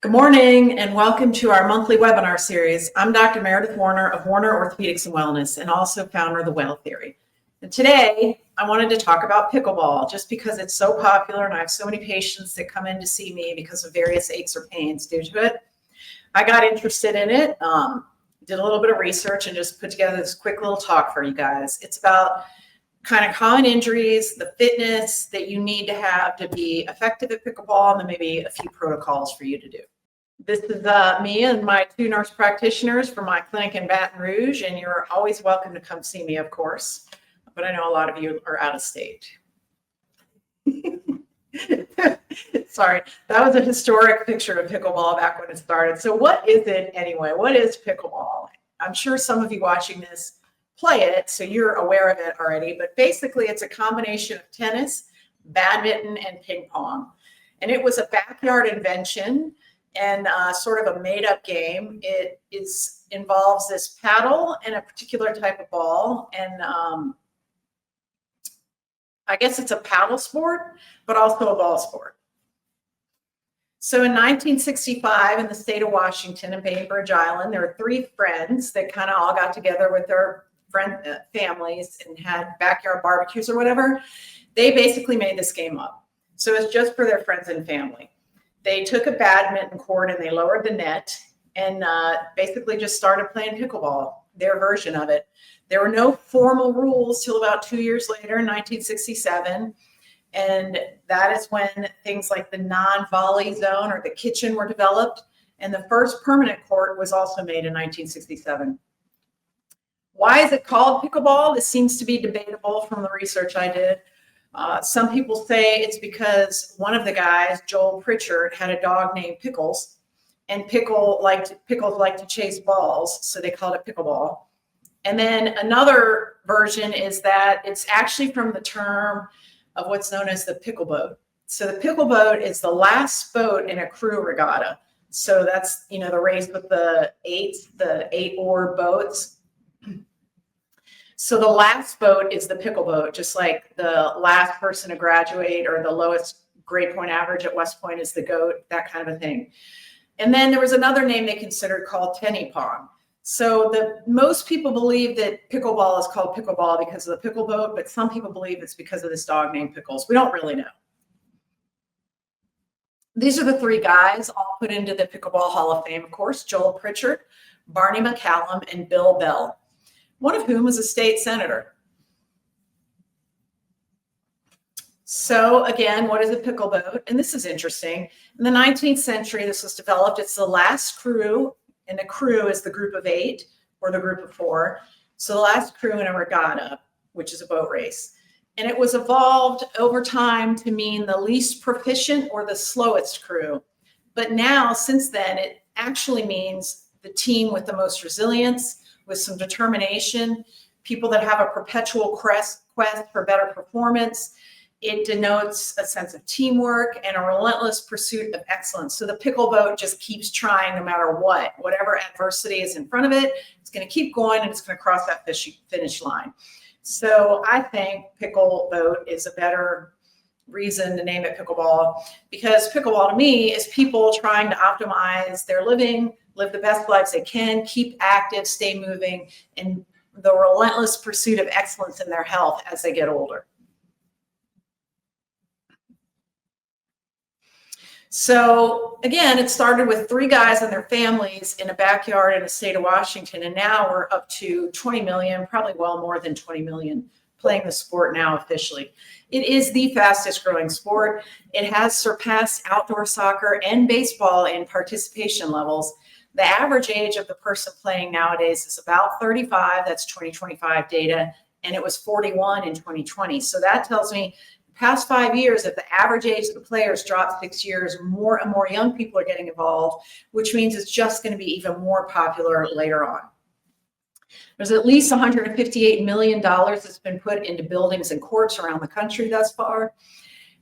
Good morning and welcome to our monthly webinar series. I'm Dr. Meredith Warner of Warner Orthopedics and Wellness and also founder of the Well Theory. And today I wanted to talk about pickleball just because it's so popular and I have so many patients that come in to see me because of various aches or pains due to it. I got interested in it, did a little bit of research and just put together this quick little talk for you guys. It's about kind of common injuries, the fitness that you need to have to be effective at pickleball, and then maybe a few protocols for you to do. This is me and my two nurse practitioners from my clinic in Baton Rouge, and you're always welcome to come see me, of course, but I know a lot of you are out of state. Sorry, that was a historic picture of pickleball back when it started. So what is it anyway? What is pickleball? I'm sure some of you watching this play it, so you're aware of it already, but basically it's a combination of tennis, badminton, and ping pong. And it was a backyard invention and sort of a made-up game. It involves this paddle and a particular type of ball, and I guess it's a paddle sport, but also a ball sport. So in 1965, in the state of Washington in Bainbridge Island, there were three friends that kind of all got together with their families and had backyard barbecues or whatever. They basically made this game up. So it's just for their friends and family. They took a badminton court and they lowered the net and basically just started playing pickleball, their version of it. There were no formal rules till about 2 years later in 1967. And that is when things like the non-volley zone or the kitchen were developed. And the first permanent court was also made in 1967. Why is it called pickleball? This seems to be debatable from the research I did. Some people say it's because one of the guys, Joel Pritchard, had a dog named Pickles, and Pickles liked to chase balls, so they called it pickleball. And then another version is that it's actually from the term of what's known as the pickle boat. So the pickle boat is the last boat in a crew regatta. So that's, the race with the eight oar boats. So the last boat is the pickle boat, just like the last person to graduate or the lowest grade point average at West Point is the goat, that kind of a thing. And then there was another name they considered called tenny pong. So most people believe that pickleball is called pickleball because of the pickle boat, but some people believe it's because of this dog named Pickles. We don't really know. These are the three guys all put into the Pickleball Hall of Fame, of course: Joel Pritchard, Barney McCallum, and Bill Bell, one of whom was a state senator. So again, what is a pickle boat? And this is interesting. In the 19th century, this was developed. It's the last crew, and a crew is the group of 8 or the group of 4. So the last crew in a regatta, which is a boat race. And it was evolved over time to mean the least proficient or the slowest crew. But now, since then, it actually means the team with the most resilience, with some determination, people that have a perpetual quest for better performance. It denotes a sense of teamwork and a relentless pursuit of excellence. So the pickle boat just keeps trying no matter what. Whatever adversity is in front of it, it's going to keep going and it's going to cross that finish line. So I think pickle boat is a better reason to name it pickleball, because pickleball to me is people trying to optimize their living, live the best lives they can, keep active, stay moving, and the relentless pursuit of excellence in their health as they get older. So again, it started with 3 guys and their families in a backyard in the state of Washington, and now we're up to 20 million, probably well more than 20 million playing the sport now officially. It is the fastest growing sport. It has surpassed outdoor soccer and baseball in participation levels. The average age of the person playing nowadays is about 35. That's 2025 data, and it was 41 in 2020. So that tells me the past 5 years, if the average age of the players dropped 6 years, more and more young people are getting involved, which means it's just going to be even more popular later on. There's at least $158 million that's been put into buildings and courts around the country thus far.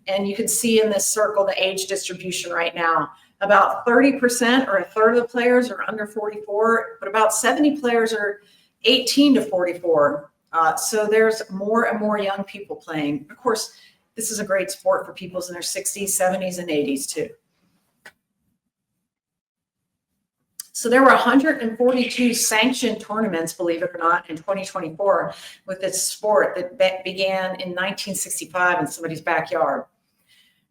And you can see in this circle the age distribution right now. About 30% or a third of the players are under 44, but about 70 players are 18 to 44. So there's more and more young people playing. Of course, this is a great sport for people in their 60s, 70s, and 80s too. So there were 142 sanctioned tournaments, believe it or not, in 2024 with this sport that began in 1965 in somebody's backyard.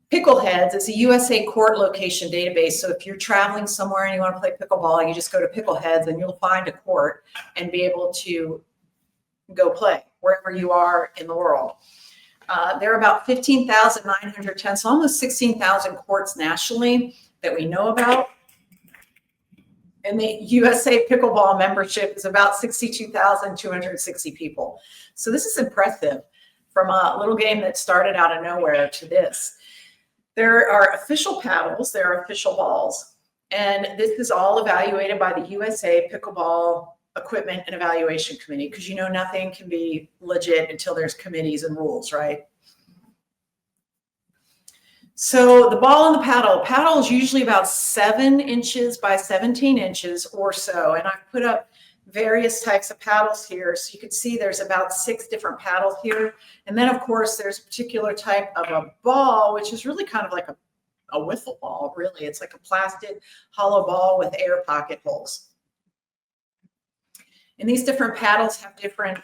Pickleheads is a USA court location database. So if you're traveling somewhere and you want to play pickleball, you just go to Pickleheads and you'll find a court and be able to go play wherever you are in the world. There are about 15,910, so almost 16,000 courts nationally that we know about. And the USA Pickleball membership is about 62,260 people. So this is impressive from a little game that started out of nowhere to this. There are official paddles, there are official balls, and this is all evaluated by the USA Pickleball Equipment and Evaluation Committee, because you know nothing can be legit until there's committees and rules, right? So the ball and the paddle is usually about 7 inches by 17 inches or so. And I've put up various types of paddles here. So you can see there's about 6 different paddles here. And then of course there's a particular type of a ball, which is really kind of like a wiffle ball, really. It's like a plastic hollow ball with air pocket holes. And these different paddles have different,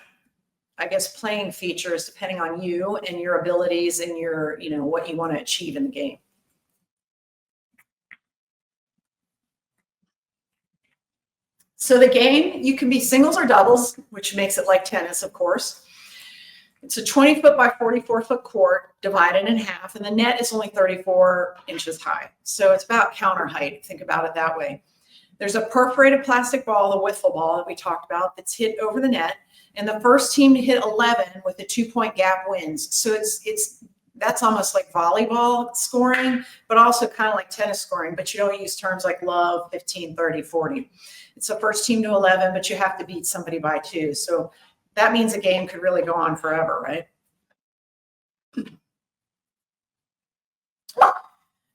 I guess, playing features depending on you and your abilities and your, what you want to achieve in the game. So the game, you can be singles or doubles, which makes it like tennis, of course. It's a 20-foot by 44-foot court divided in half, and the net is only 34 inches high. So it's about counter height. Think about it that way. There's a perforated plastic ball, the wiffle ball that we talked about, that's hit over the net. And the first team to hit 11 with a 2-point gap wins. So that's almost like volleyball scoring, but also kind of like tennis scoring, but you don't use terms like love, 15, 30, 40. It's the first team to 11, but you have to beat somebody by 2. So that means a game could really go on forever, right?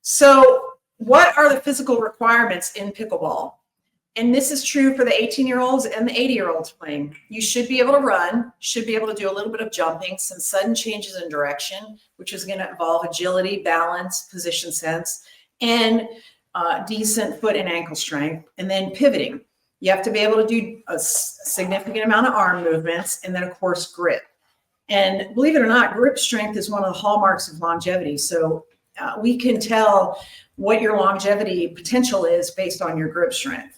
So what are the physical requirements in pickleball? And this is true for the 18-year-olds and the 80-year-olds playing. You should be able to run, should be able to do a little bit of jumping, some sudden changes in direction, which is going to involve agility, balance, position sense, and decent foot and ankle strength, and then pivoting. You have to be able to do a significant amount of arm movements, and then, of course, grip. And believe it or not, grip strength is one of the hallmarks of longevity. So we can tell what your longevity potential is based on your grip strength.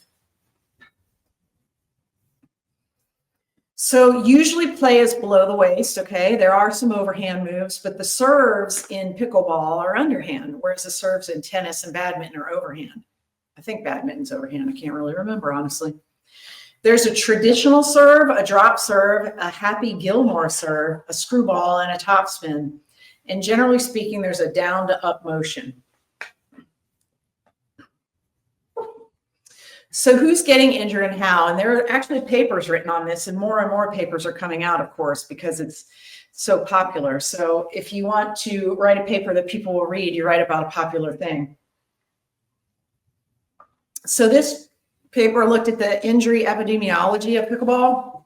So usually play is below the waist, okay? There are some overhand moves, but the serves in pickleball are underhand, whereas the serves in tennis and badminton are overhand. I think badminton's overhand. I can't really remember, honestly. There's a traditional serve, a drop serve, a Happy Gilmore serve, a screwball, and a topspin. And generally speaking, there's a down to up motion. So who's getting injured and how? And there are actually papers written on this, and more papers are coming out, of course, because it's so popular. So if you want to write a paper that people will read, you write about a popular thing. So this paper looked at the injury epidemiology of pickleball,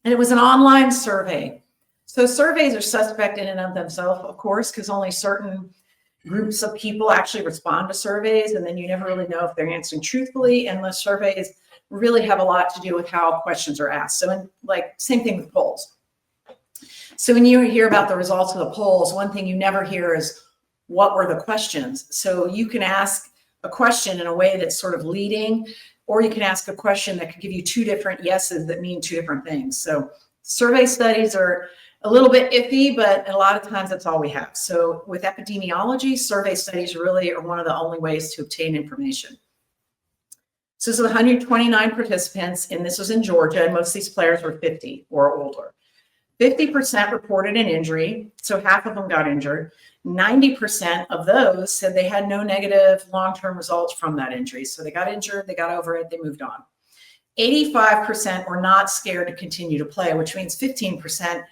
and it was an online survey. So surveys are suspect in and of themselves, of course, because only certain groups of people actually respond to surveys, and then you never really know if they're answering truthfully, and the surveys really have a lot to do with how questions are asked. So same thing with polls. So when you hear about the results of the polls, one thing you never hear is what were the questions. So you can ask a question in a way that's sort of leading, or you can ask a question that could give you 2 different yeses that mean 2 different things. So survey studies are a little bit iffy, but a lot of times that's all we have. So with epidemiology, survey studies really are one of the only ways to obtain information. So this is 129 participants, and this was in Georgia, and most of these players were 50 or older. 50% reported an injury, so half of them got injured. 90% of those said they had no negative long-term results from that injury. So they got injured, they got over it, they moved on. 85% were not scared to continue to play, which means 15%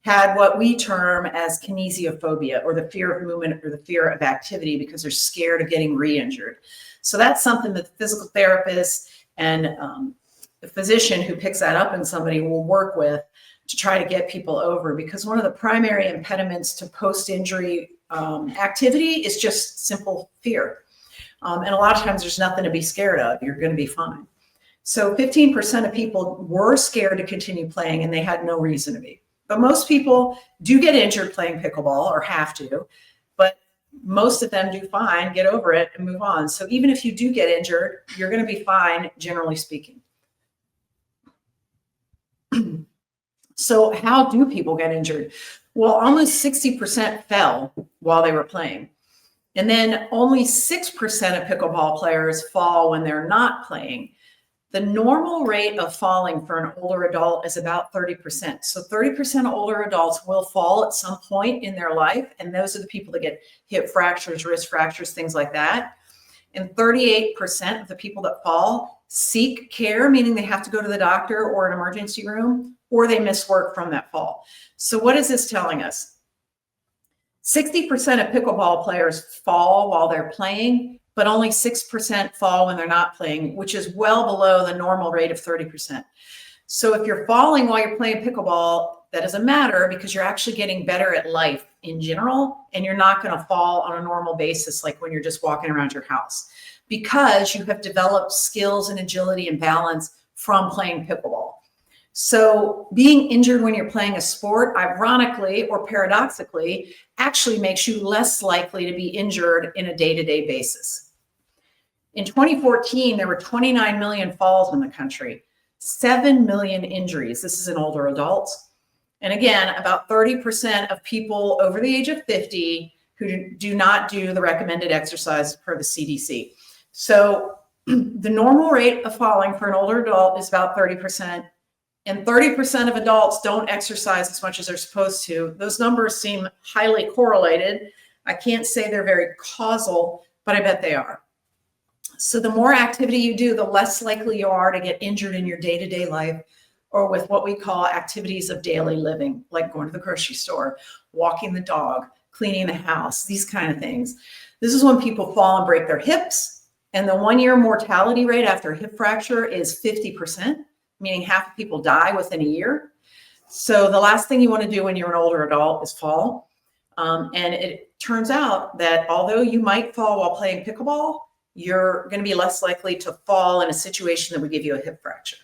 had what we term as kinesiophobia, or the fear of movement or the fear of activity, because they're scared of getting re-injured. So that's something that the physical therapist and the physician who picks that up in somebody will work with to try to get people over, because one of the primary impediments to post-injury activity is just simple fear. And a lot of times there's nothing to be scared of. You're going to be fine. So 15% of people were scared to continue playing and they had no reason to be. But most people do get injured playing pickleball or have to, but most of them do fine, get over it and move on. So even if you do get injured, you're going to be fine, generally speaking. So how do people get injured? Well, almost 60% fell while they were playing. And then only 6% of pickleball players fall when they're not playing. The normal rate of falling for an older adult is about 30%. So 30% of older adults will fall at some point in their life. And those are the people that get hip fractures, wrist fractures, things like that. And 38% of the people that fall seek care, meaning they have to go to the doctor or an emergency room, or they miss work from that fall. So what is this telling us? 60% of pickleball players fall while they're playing, but only 6% fall when they're not playing, which is well below the normal rate of 30%. So if you're falling while you're playing pickleball, that doesn't matter because you're actually getting better at life in general, and you're not going to fall on a normal basis like when you're just walking around your house, because you have developed skills and agility and balance from playing pickleball. So being injured when you're playing a sport, ironically or paradoxically, actually makes you less likely to be injured in a day-to-day basis. In 2014, there were 29 million falls in the country, 7 million injuries. This is in older adults. And again, about 30% of people over the age of 50 who do not do the recommended exercise per the CDC. So the normal rate of falling for an older adult is about 30%. And 30% of adults don't exercise as much as they're supposed to. Those numbers seem highly correlated. I can't say they're very causal, but I bet they are. So the more activity you do, the less likely you are to get injured in your day-to-day life or with what we call activities of daily living, like going to the grocery store, walking the dog, cleaning the house, these kind of things. This is when people fall and break their hips. And the 1-year mortality rate after a hip fracture is 50%. Meaning half of people die within a year. So the last thing you want to do when you're an older adult is fall. And it turns out that although you might fall while playing pickleball, you're going to be less likely to fall in a situation that would give you a hip fracture.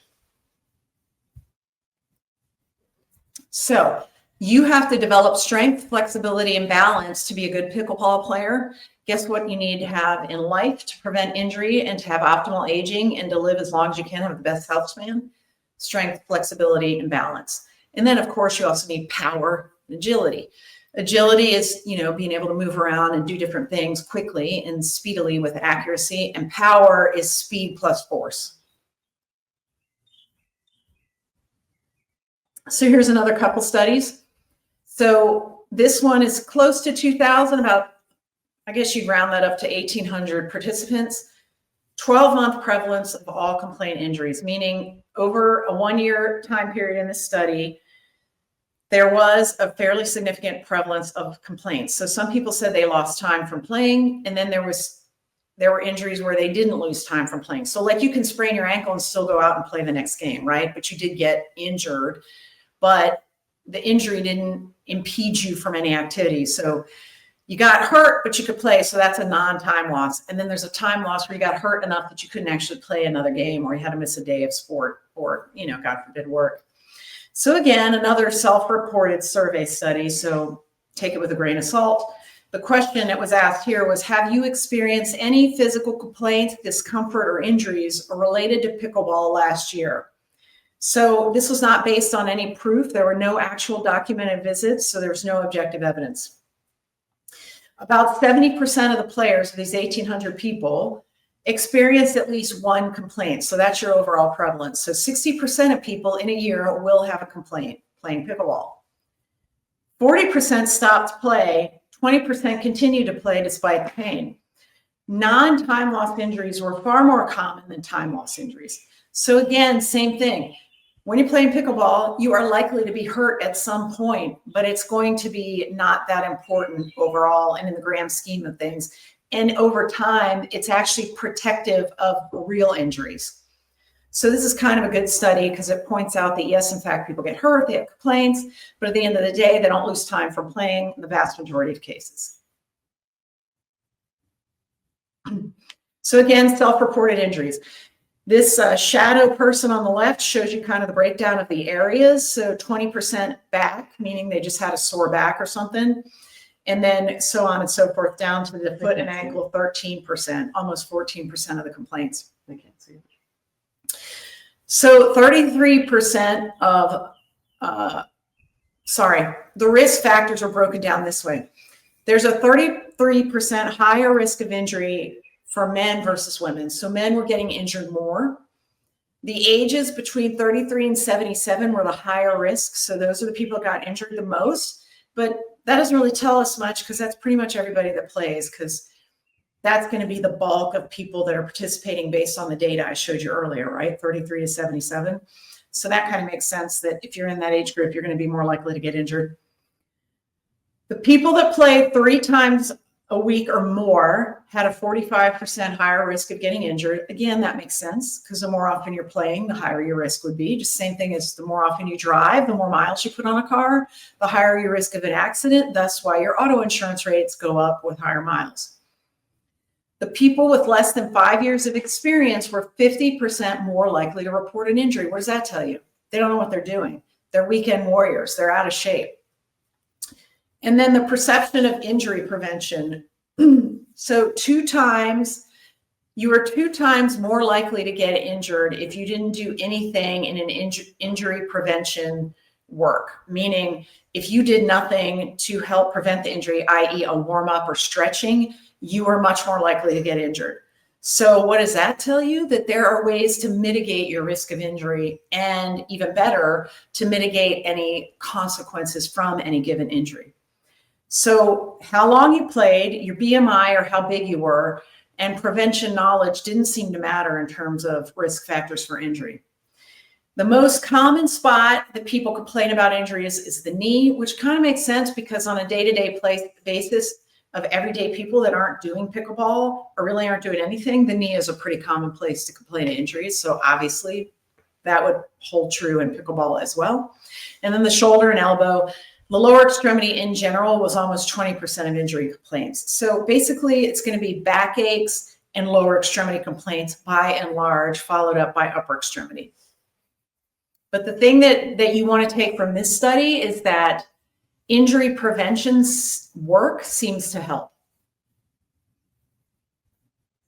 So you have to develop strength, flexibility, and balance to be a good pickleball player. Guess what you need to have in life to prevent injury and to have optimal aging and to live as long as you can, have the best health span? Strength, flexibility, and balance. And then, of course, you also need power and agility. Agility is, being able to move around and do different things quickly and speedily with accuracy. And power is speed plus force. So here's another couple studies. So this one is close to 2,000, about, I guess you'd round that up to 1,800 participants. 12-month prevalence of all complaint injuries, meaning over a 1-year time period in this study, there was a fairly significant prevalence of complaints. So some people said they lost time from playing, and then there were injuries where they didn't lose time from playing. So like you can sprain your ankle and still go out and play the next game, right? But you did get injured, but the injury didn't impede you from any activity. So you got hurt, but you could play. So that's a non-time loss. And then there's a time loss where you got hurt enough that you couldn't actually play another game, or you had to miss a day of sport, or, God forbid, work. So again, another self-reported survey study. So take it with a grain of salt. The question that was asked here was, have you experienced any physical complaints, discomfort, or injuries related to pickleball last year? So this was not based on any proof. There were no actual documented visits, so there's no objective evidence. About 70% of the players of these 1,800 people experienced at least one complaint. So that's your overall prevalence. So 60% of people in a year will have a complaint playing pickleball. 40% stopped play, 20% continued to play despite the pain. Non-time loss injuries were far more common than time loss injuries. So again, same thing. When you're playing pickleball, you are likely to be hurt at some point, but it's going to be not that important overall and in the grand scheme of things. And over time, it's actually protective of real injuries. So this is kind of a good study because it points out that, yes, in fact, people get hurt, they have complaints, but at the end of the day, they don't lose time from playing in the vast majority of cases. So again, self-reported injuries. This shadow person on the left shows you kind of the breakdown of the areas. So 20% back, meaning they just had a sore back or something. And then so on and so forth down to the foot and ankle, 13%, almost 14% of the complaints. I can't see it. So 33% of, the risk factors are broken down this way. There's a 33% higher risk of injury for men versus women. So men were getting injured more. The ages between 33 and 77 were the higher risk. So those are the people that got injured the most. But that doesn't really tell us much because that's pretty much everybody that plays, because that's going to be the bulk of people that are participating based on the data I showed you earlier, right? 33 to 77. So that kind of makes sense that if you're in that age group, you're going to be more likely to get injured. The people that play 3 times a week or more had a 45% higher risk of getting injured. Again, that makes sense because the more often you're playing, the higher your risk would be. Just same thing as the more often you drive, the more miles you put on a car, the higher your risk of an accident. That's why your auto insurance rates go up with higher miles. The people with less than 5 years of experience were 50% more likely to report an injury. What does that tell you? They don't know what they're doing. They're weekend warriors. They're out of shape. And then the perception of injury prevention. So you were 2 times more likely to get injured if you didn't do anything in an injury prevention work. Meaning if you did nothing to help prevent the injury, i.e. a warm up or stretching, you are much more likely to get injured. So what does that tell you? That there are ways to mitigate your risk of injury, and even better, to mitigate any consequences from any given injury. So how long you played, your BMI or how big you were, and prevention knowledge didn't seem to matter in terms of risk factors for injury. The most common spot that people complain about injuries is the knee, which kind of makes sense because on a day-to-day basis of everyday people that aren't doing pickleball or really aren't doing anything, the knee is a pretty common place to complain of injuries. So obviously that would hold true in pickleball as well. And then the shoulder and elbow. The lower extremity in general was almost 20% of injury complaints. So basically it's going to be backaches and lower extremity complaints by and large, followed up by upper extremity. But the thing that you want to take from this study is that injury prevention work seems to help.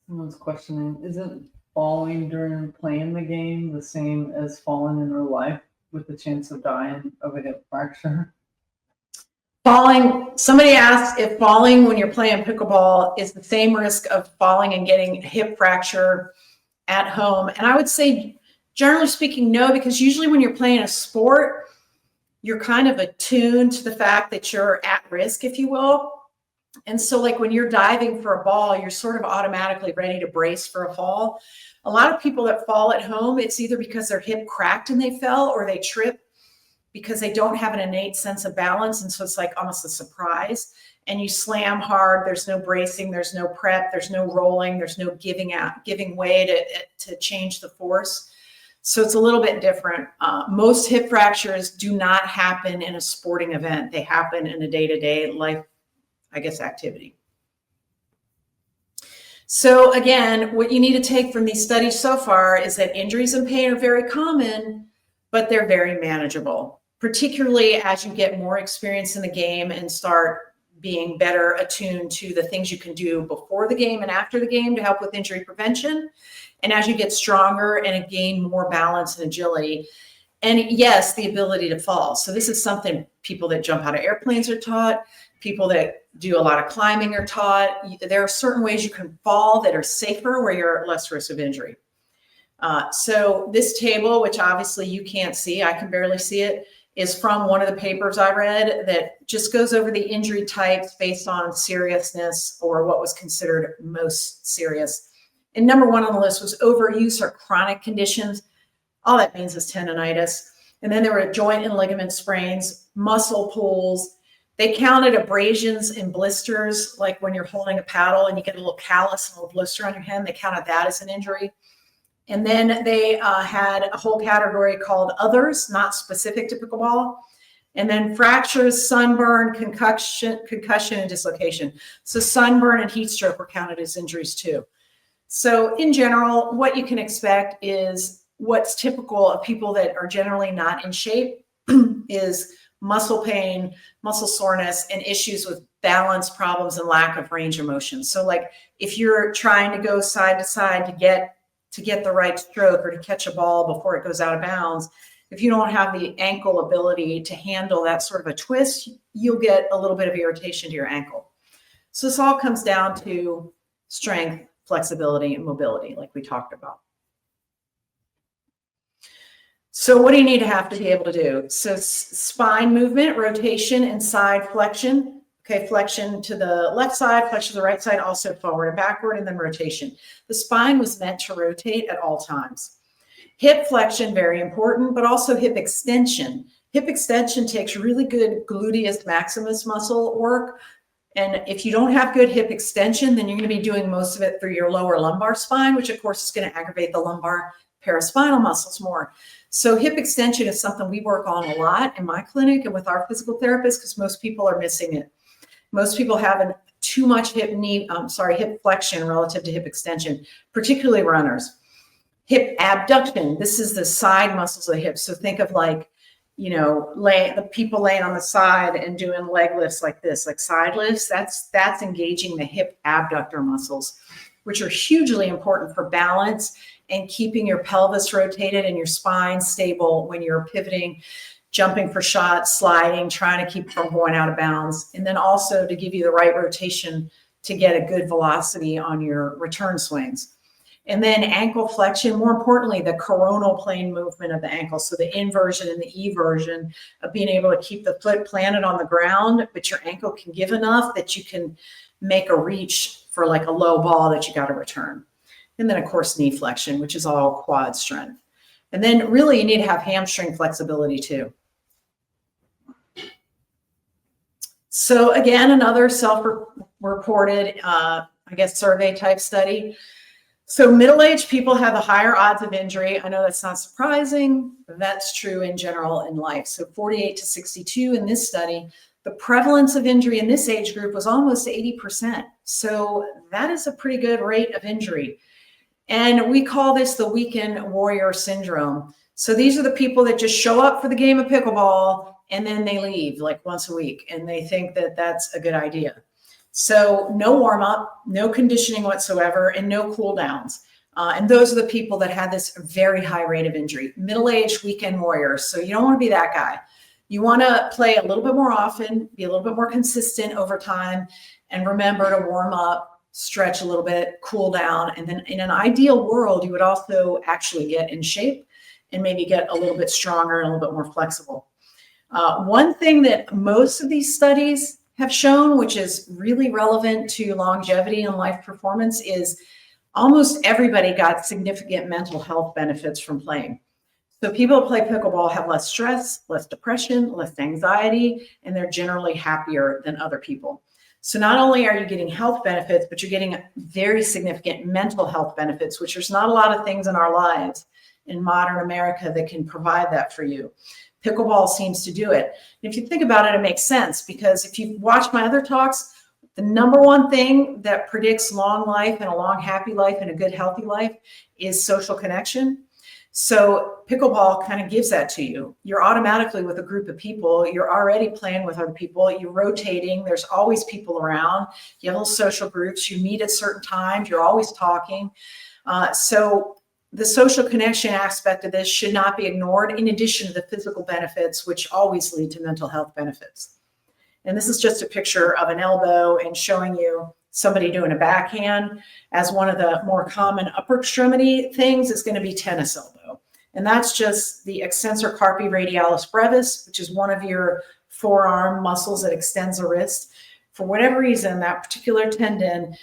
Someone's questioning, isn't falling during playing the game the same as falling in real life with the chance of dying of a hip fracture? Falling, somebody asked if falling when you're playing pickleball is the same risk of falling and getting a hip fracture at home. And I would say, generally speaking, no, because usually when you're playing a sport, you're kind of attuned to the fact that you're at risk, if you will. And so like when you're diving for a ball, you're sort of automatically ready to brace for a fall. A lot of people that fall at home, it's either because their hip cracked and they fell, or they trip because they don't have an innate sense of balance. And so it's like almost a surprise. And you slam hard, there's no bracing, there's no prep, there's no rolling, there's no giving way to change the force. So it's a little bit different. Most hip fractures do not happen in a sporting event. They happen in a day-to-day life, activity. So again, what you need to take from these studies so far is that injuries and pain are very common, but they're very manageable, particularly as you get more experience in the game and start being better attuned to the things you can do before the game and after the game to help with injury prevention. And as you get stronger and gain more balance and agility, and yes, the ability to fall. So this is something people that jump out of airplanes are taught, people that do a lot of climbing are taught. There are certain ways you can fall that are safer where you're at less risk of injury. So this table, which obviously you can't see, I can barely see it, is from one of the papers I read that just goes over the injury types based on seriousness or what was considered most serious. And number 1 on the list was overuse or chronic conditions. All that means is tendonitis. And then there were joint and ligament sprains, muscle pulls. They counted abrasions and blisters, like when you're holding a paddle and you get a little callus and a little blister on your hand, they counted that as an injury. And then they had a whole category called others, not specific to pickleball. And then fractures, sunburn, concussion, and dislocation. So sunburn and heat stroke were counted as injuries too. So in general, what you can expect is what's typical of people that are generally not in shape is muscle pain, muscle soreness, and issues with balance problems and lack of range of motion. So like if you're trying to go side to side to get the right stroke or to catch a ball before it goes out of bounds, if you don't have the ankle ability to handle that sort of a twist, you'll get a little bit of irritation to your ankle. So this all comes down to strength, flexibility, and mobility, like we talked about. So what do you need to have to be able to do? So spine movement, rotation, and side flexion. Okay, flexion to the left side, flexion to the right side, also forward and backward, and then rotation. The spine was meant to rotate at all times. Hip flexion, very important, but also hip extension. Hip extension takes really good gluteus maximus muscle work. And if you don't have good hip extension, then you're going to be doing most of it through your lower lumbar spine, which of course is going to aggravate the lumbar paraspinal muscles more. So hip extension is something we work on a lot in my clinic and with our physical therapists because most people are missing it. Most people have too much hip flexion relative to hip extension, particularly runners. Hip abduction, this is the side muscles of the hip. So think of like, the people laying on the side and doing leg lifts like this, like side lifts, that's engaging the hip abductor muscles, which are hugely important for balance and keeping your pelvis rotated and your spine stable when you're pivoting, jumping for shots, sliding, trying to keep from going out of bounds. And then also to give you the right rotation to get a good velocity on your return swings. And then ankle flexion, more importantly, the coronal plane movement of the ankle. So the inversion and the eversion of being able to keep the foot planted on the ground, but your ankle can give enough that you can make a reach for like a low ball that you got to return. And then of course, knee flexion, which is all quad strength. And then really you need to have hamstring flexibility too. So again, another self-reported, survey type study. So middle-aged people have a higher odds of injury. I know that's not surprising, but that's true in general in life. So 48 to 62 in this study, the prevalence of injury in this age group was almost 80%. So that is a pretty good rate of injury. And we call this the weekend warrior syndrome. So these are the people that just show up for the game of pickleball and then they leave like once a week and they think that that's a good idea. So no warm up, no conditioning whatsoever, and no cool downs. And those are the people that had this very high rate of injury, middle-aged weekend warriors. So you don't want to be that guy. You want to play a little bit more often, be a little bit more consistent over time, and remember to warm up, stretch a little bit, cool down. And then in an ideal world, you would also actually get in shape and maybe get a little bit stronger and a little bit more flexible. One thing that most of these studies have shown, which is really relevant to longevity and life performance, is almost everybody got significant mental health benefits from playing. So people who play pickleball have less stress, less depression, less anxiety, and they're generally happier than other people. So not only are you getting health benefits, but you're getting very significant mental health benefits, which there's not a lot of things in our lives in modern America that can provide that for you. Pickleball seems to do it. And if you think about it, it makes sense because if you watch my other talks, the number one thing that predicts long life and a long, happy life and a good, healthy life is social connection. So pickleball kind of gives that to you. You're automatically with a group of people. You're already playing with other people. You're rotating. There's always people around. You have little social groups. You meet at certain times. You're always talking. So the social connection aspect of this should not be ignored in addition to the physical benefits, which always lead to mental health benefits. And this is just a picture of an elbow and showing you somebody doing a backhand. As one of the more common upper extremity things is going to be tennis elbow. And that's just the extensor carpi radialis brevis, which is one of your forearm muscles that extends the wrist. For whatever reason, that particular tendon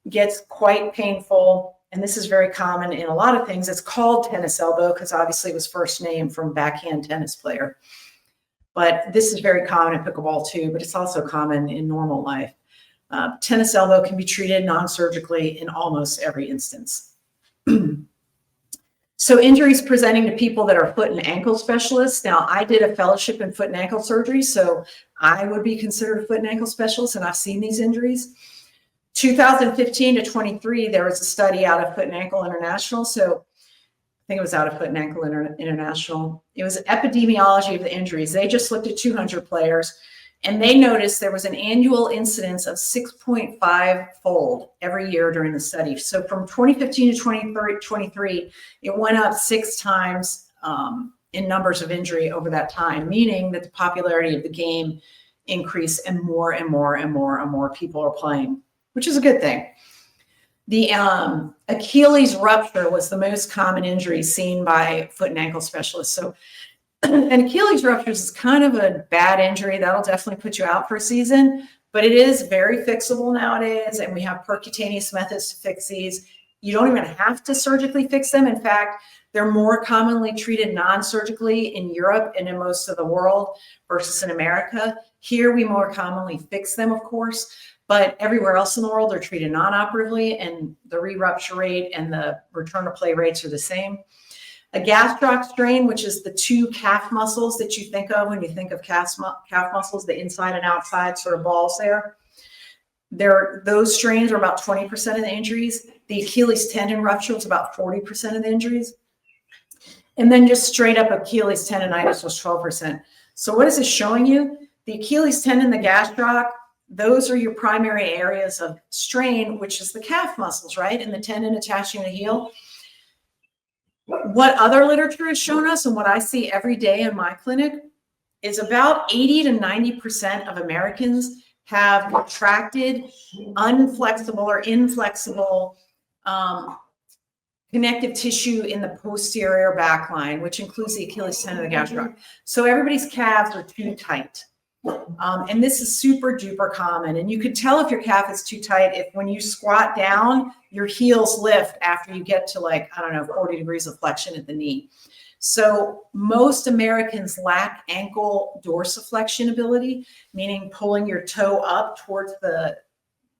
gets quite painful. And this is very common in a lot of things. It's called tennis elbow because obviously it was first named from backhand tennis player. But this is very common in pickleball too, but it's also common in normal life. Tennis elbow can be treated non-surgically in almost every instance. So injuries presenting to people that are foot and ankle specialists. Now, I did a fellowship in foot and ankle surgery, so I would be considered a foot and ankle specialist, and I've seen these injuries. 2015 to 23, there was a study out of Foot and Ankle International. So I think it was out of Foot and Ankle International. It was epidemiology of the injuries. They just looked at 200 players, and they noticed there was an annual incidence of 6.5-fold every year during the study. So from 2015 to 2023, it went up 6 times in numbers of injury over that time, meaning that the popularity of the game increased and more and more and more and more people are playing, which is a good thing. The Achilles rupture was the most common injury seen by foot and ankle specialists. So an Achilles rupture is kind of a bad injury. That'll definitely put you out for a season, but it is very fixable nowadays, and we have percutaneous methods to fix these. You don't even have to surgically fix them. In fact, they're more commonly treated non-surgically in Europe and in most of the world versus in America. Here, we more commonly fix them, of course, but everywhere else in the world, they're treated non-operatively, and the re-rupture rate and the return to play rates are the same. A gastroc strain, which is the 2 calf muscles that you think of when you think of calf muscles, the inside and outside sort of balls there. Those strains are about 20% of the injuries. The Achilles tendon rupture was about 40% of the injuries. And then just straight up Achilles tendonitis was 12%. So what is this showing you? The Achilles tendon, the gastroc, those are your primary areas of strain, which is the calf muscles, right? And the tendon attaching the heel. What other literature has shown us, and what I see every day in my clinic, is about 80 to 90% of Americans have contracted, unflexible or inflexible connective tissue in the posterior back line, which includes the Achilles tendon and the gastroc. So everybody's calves are too tight. And this is super duper common. And you could tell if your calf is too tight if when you squat down, your heels lift after you get to 40 degrees of flexion at the knee. So most Americans lack ankle dorsiflexion ability, meaning pulling your toe up towards the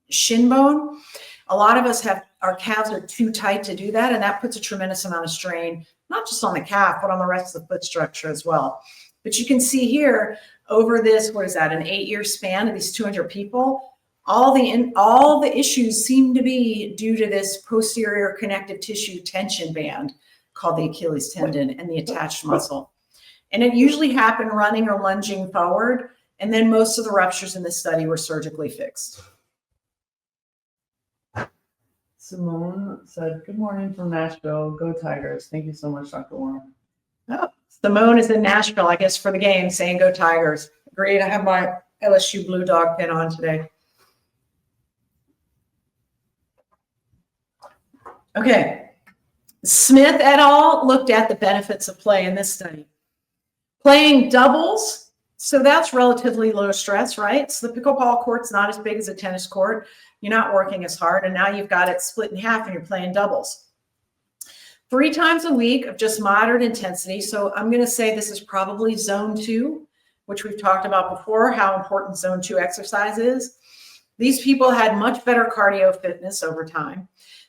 shin bone. A lot of us our calves are too tight to do that, and that puts a tremendous amount of strain, not just on the calf, but on the rest of the foot structure as well. But you can see here over this, an 8-year span of these 200 people, all the issues seem to be due to this posterior connective tissue tension band called the Achilles tendon and the attached muscle. And it usually happened running or lunging forward. And then most of the ruptures in this study were surgically fixed. Simone said, "Good morning from Nashville. Go Tigers." Thank you so much, Dr. Warner. Oh, Simone is in Nashville, I guess, for the game, saying go Tigers. Great. I have my LSU Blue Dog pin on today. Okay. Smith et al. Looked at the benefits of play in this study. Playing doubles, so that's relatively low stress, right? So the pickleball court's not as big as a tennis court. You're not working as hard, and now you've got it split in half and you're playing doubles. 3 times a week of just moderate intensity. So I'm going to say this is probably zone 2, which we've talked about before, how important zone 2 exercise is. These people had much better cardio fitness over time.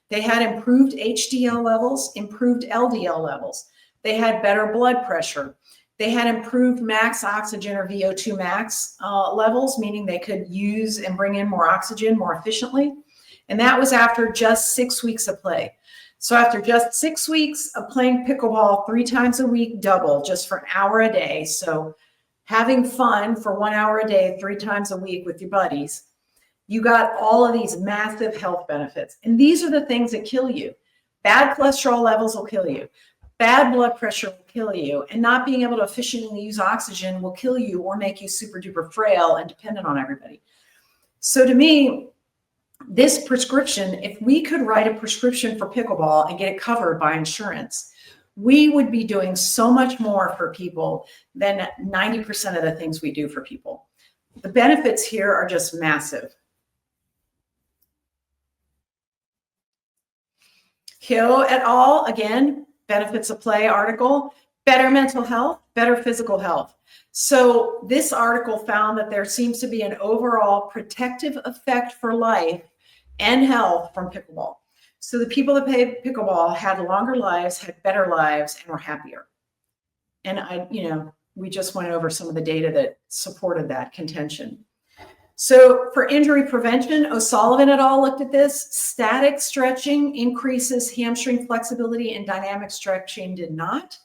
They had improved HDL levels, improved LDL levels. They had better blood pressure. They had improved max oxygen or VO2 max levels, meaning they could use and bring in more oxygen more efficiently. And that was after just 6 weeks of play. So after just 6 weeks of playing pickleball 3 times a week, double, just for an hour a day. So having fun for 1 hour a day, 3 times a week with your buddies, you got all of these massive health benefits. And these are the things that kill you. Bad cholesterol levels will kill you. Bad blood pressure will kill you. And not being able to efficiently use oxygen will kill you or make you super duper frail and dependent on everybody. So to me, this prescription, if we could write a prescription for pickleball and get it covered by insurance, we would be doing so much more for people than 90% of the things we do for people. The benefits here are just massive. Hill et al., again, benefits of play article, better mental health, better physical health. So this article found that there seems to be an overall protective effect for life and health from pickleball. So the people that played pickleball had longer lives, had better lives, and were happier. And we just went over some of the data that supported that contention. So for injury prevention, O'Sullivan et al. Looked at this. Static stretching increases hamstring flexibility and dynamic stretching did not.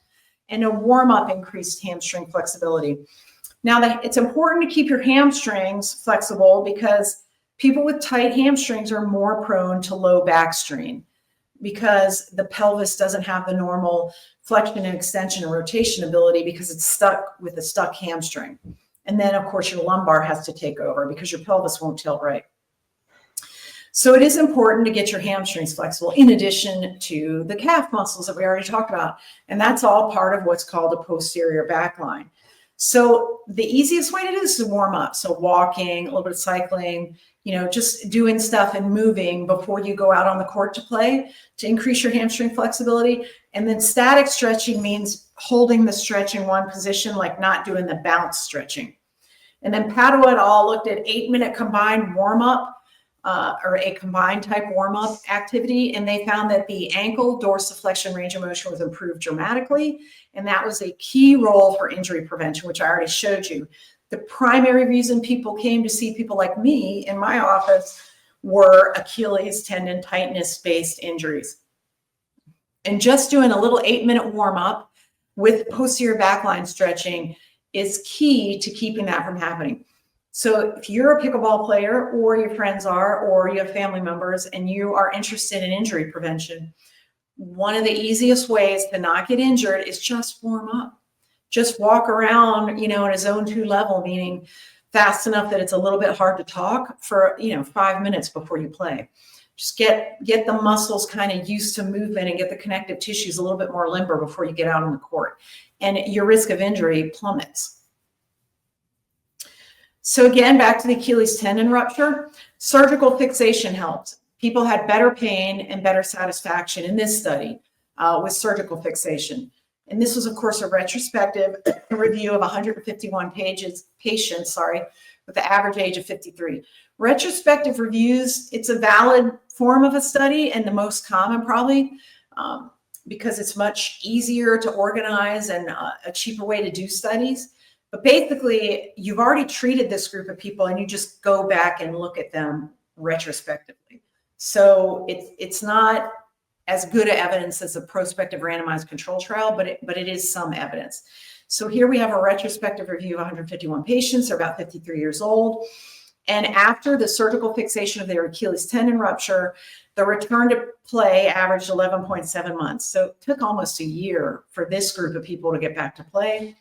And a warm-up increased hamstring flexibility. Now, it's important to keep your hamstrings flexible because people with tight hamstrings are more prone to low back strain because the pelvis doesn't have the normal flexion and extension and rotation ability because it's stuck with a stuck hamstring. And then, of course, your lumbar has to take over because your pelvis won't tilt right. So it is important to get your hamstrings flexible in addition to the calf muscles that we already talked about. And that's all part of what's called a posterior back line. So the easiest way to do this is to warm up. So walking, a little bit of cycling, just doing stuff and moving before you go out on the court to play to increase your hamstring flexibility. And then static stretching means holding the stretch in one position, like not doing the bounce stretching. And then Padua et al. Looked at 8-minute combined warm-up or a combined type warm-up activity. And they found that the ankle dorsiflexion range of motion was improved dramatically. And that was a key role for injury prevention, which I already showed you. The primary reason people came to see people like me in my office were Achilles tendon tightness-based injuries. And just doing a little 8-minute warm-up with posterior backline stretching is key to keeping that from happening. So if you're a pickleball player or your friends are, or you have family members and you are interested in injury prevention, one of the easiest ways to not get injured is just warm up. Just walk around, at a zone 2 level, meaning fast enough that it's a little bit hard to talk for, 5 minutes before you play. Just get the muscles kind of used to movement and get the connective tissues a little bit more limber before you get out on the court. And your risk of injury plummets. So again, back to the Achilles tendon rupture, surgical fixation helped. People had better pain and better satisfaction in this study with surgical fixation. And this was, of course, a retrospective review of 151 patients, with the average age of 53. Retrospective reviews, it's a valid form of a study and the most common probably because it's much easier to organize and a cheaper way to do studies. But basically, you've already treated this group of people and you just go back and look at them retrospectively. So it's not as good evidence as a prospective randomized control trial, but it is some evidence. So here we have a retrospective review of 151 patients. They're about 53 years old. And after the surgical fixation of their Achilles tendon rupture, the return to play averaged 11.7 months. So it took almost a year for this group of people to get back to play.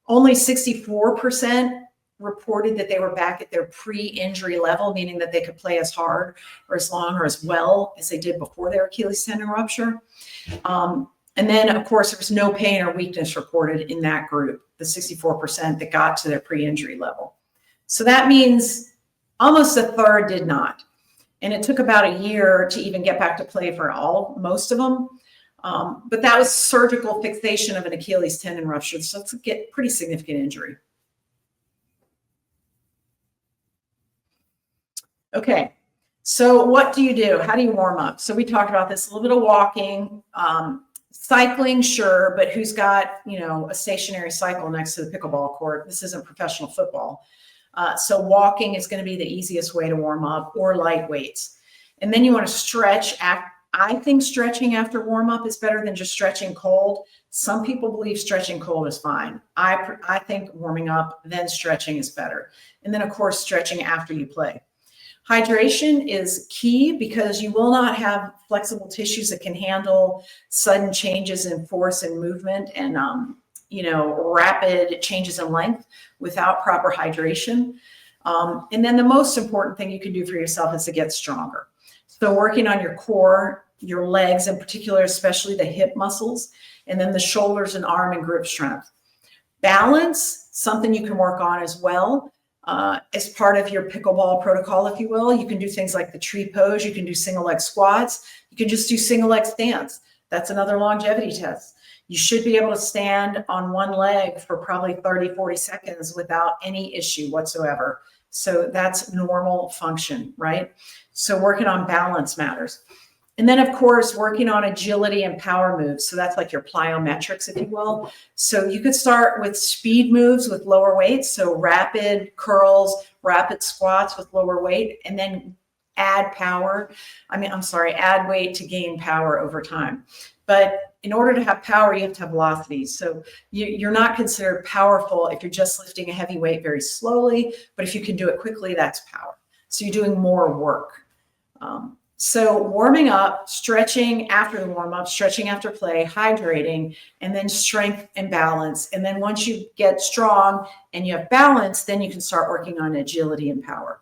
Only 64% reported that they were back at their pre-injury level, meaning that they could play as hard or as long or as well as they did before their Achilles tendon rupture. And then, of course, there was no pain or weakness reported in that group, the 64% that got to their pre-injury level. So that means almost a third did not. And it took about a year to even get back to play for most of them. But that was surgical fixation of an Achilles tendon rupture. So it's a pretty significant injury. Okay, so what do you do? How do you warm up? So we talked about this, a little bit of walking, cycling, sure, but who's got, a stationary cycle next to the pickleball court? This isn't professional football. So walking is going to be the easiest way to warm up, or light weights. And then you want to stretch. I think stretching after warm up is better than just stretching cold. Some people believe stretching cold is fine. I think warming up, then stretching is better. And then, of course, stretching after you play. Hydration is key because you will not have flexible tissues that can handle sudden changes in force and movement and, rapid changes in length without proper hydration. And then the most important thing you can do for yourself is to get stronger. So working on your core, your legs in particular, especially the hip muscles, and then the shoulders and arm and grip strength. Balance, something you can work on as well. As part of your pickleball protocol, if you will. You can do things like the tree pose. You can do single leg squats. You can just do single leg stance. That's another longevity test. You should be able to stand on one leg for probably 30, 40 seconds without any issue whatsoever. So that's normal function, right? So working on balance matters. And then, of course, working on agility and power moves. So that's like your plyometrics, if you will. So you could start with speed moves with lower weights. So rapid curls, rapid squats with lower weight, and then add weight to gain power over time. But in order to have power, you have to have velocity. So you're not considered powerful if you're just lifting a heavy weight very slowly, but if you can do it quickly, that's power. So you're doing more work. So warming up, stretching after the warm up, stretching after play, hydrating, and then strength and balance. And then once you get strong and you have balance, then you can start working on agility and power.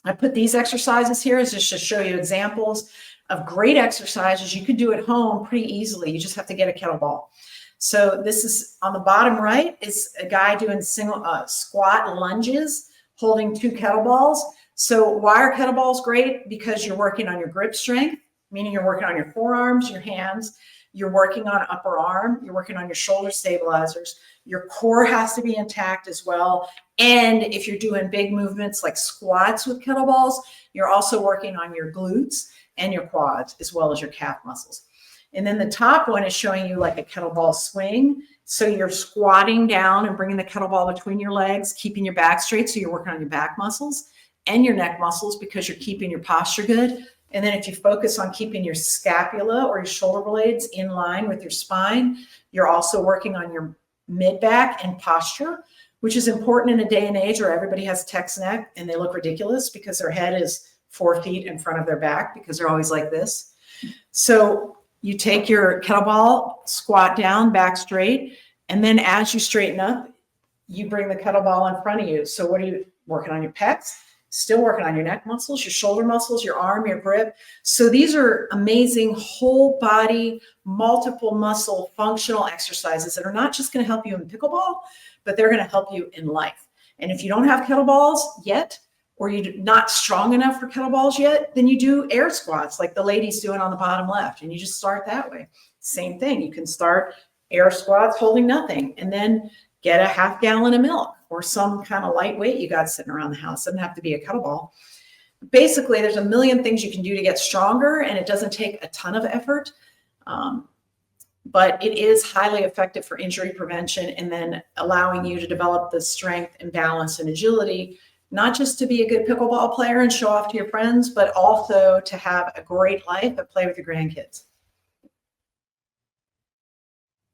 I put these exercises here as just to show you examples of great exercises you could do at home pretty easily. You just have to get a kettlebell. So this is on the bottom right is a guy doing single squat lunges, holding 2 kettlebells. So why are kettlebells great? Because you're working on your grip strength, meaning you're working on your forearms, your hands, you're working on upper arm, you're working on your shoulder stabilizers. Your core has to be intact as well. And if you're doing big movements like squats with kettlebells, you're also working on your glutes and your quads as well as your calf muscles. And then the top one is showing you like a kettlebell swing. So you're squatting down and bringing the kettlebell between your legs, keeping your back straight. So you're working on your back muscles and your neck muscles because you're keeping your posture good. And then if you focus on keeping your scapula or your shoulder blades in line with your spine, you're also working on your mid back and posture, which is important in a day and age where everybody has text neck and they look ridiculous because their head is 4 feet in front of their back because they're always like this. So you take your kettlebell, squat down, back straight, and then as you straighten up, you bring the kettlebell in front of you. So what are you working on? Your pecs? Still working on your neck muscles, your shoulder muscles, your arm, your grip. So these are amazing whole body, multiple muscle functional exercises that are not just going to help you in pickleball, but they're going to help you in life. And if you don't have kettlebells yet, or you're not strong enough for kettlebells yet, then you do air squats like the lady's doing on the bottom left. And you just start that way. Same thing. You can start air squats holding nothing and then get a half gallon of milk or some kind of lightweight you got sitting around the house. It doesn't have to be a kettlebell. Basically, there's a million things you can do to get stronger, and it doesn't take a ton of effort. But it is highly effective for injury prevention and then allowing you to develop the strength and balance and agility, not just to be a good pickleball player and show off to your friends, but also to have a great life and play with your grandkids.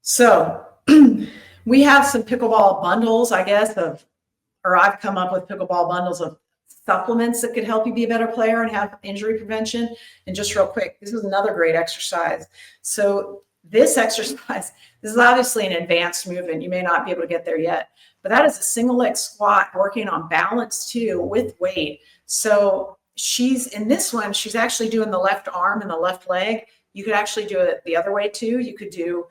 So we have some pickleball bundles, I guess, or I've come up with pickleball bundles of supplements that could help you be a better player and have injury prevention. And just real quick, this is another great exercise. So this exercise, this is obviously an advanced movement. You may not be able to get there yet, but that is a single leg squat working on balance too with weight. So she's in this one, she's actually doing the left arm and the left leg. You could actually do it the other way too. You could do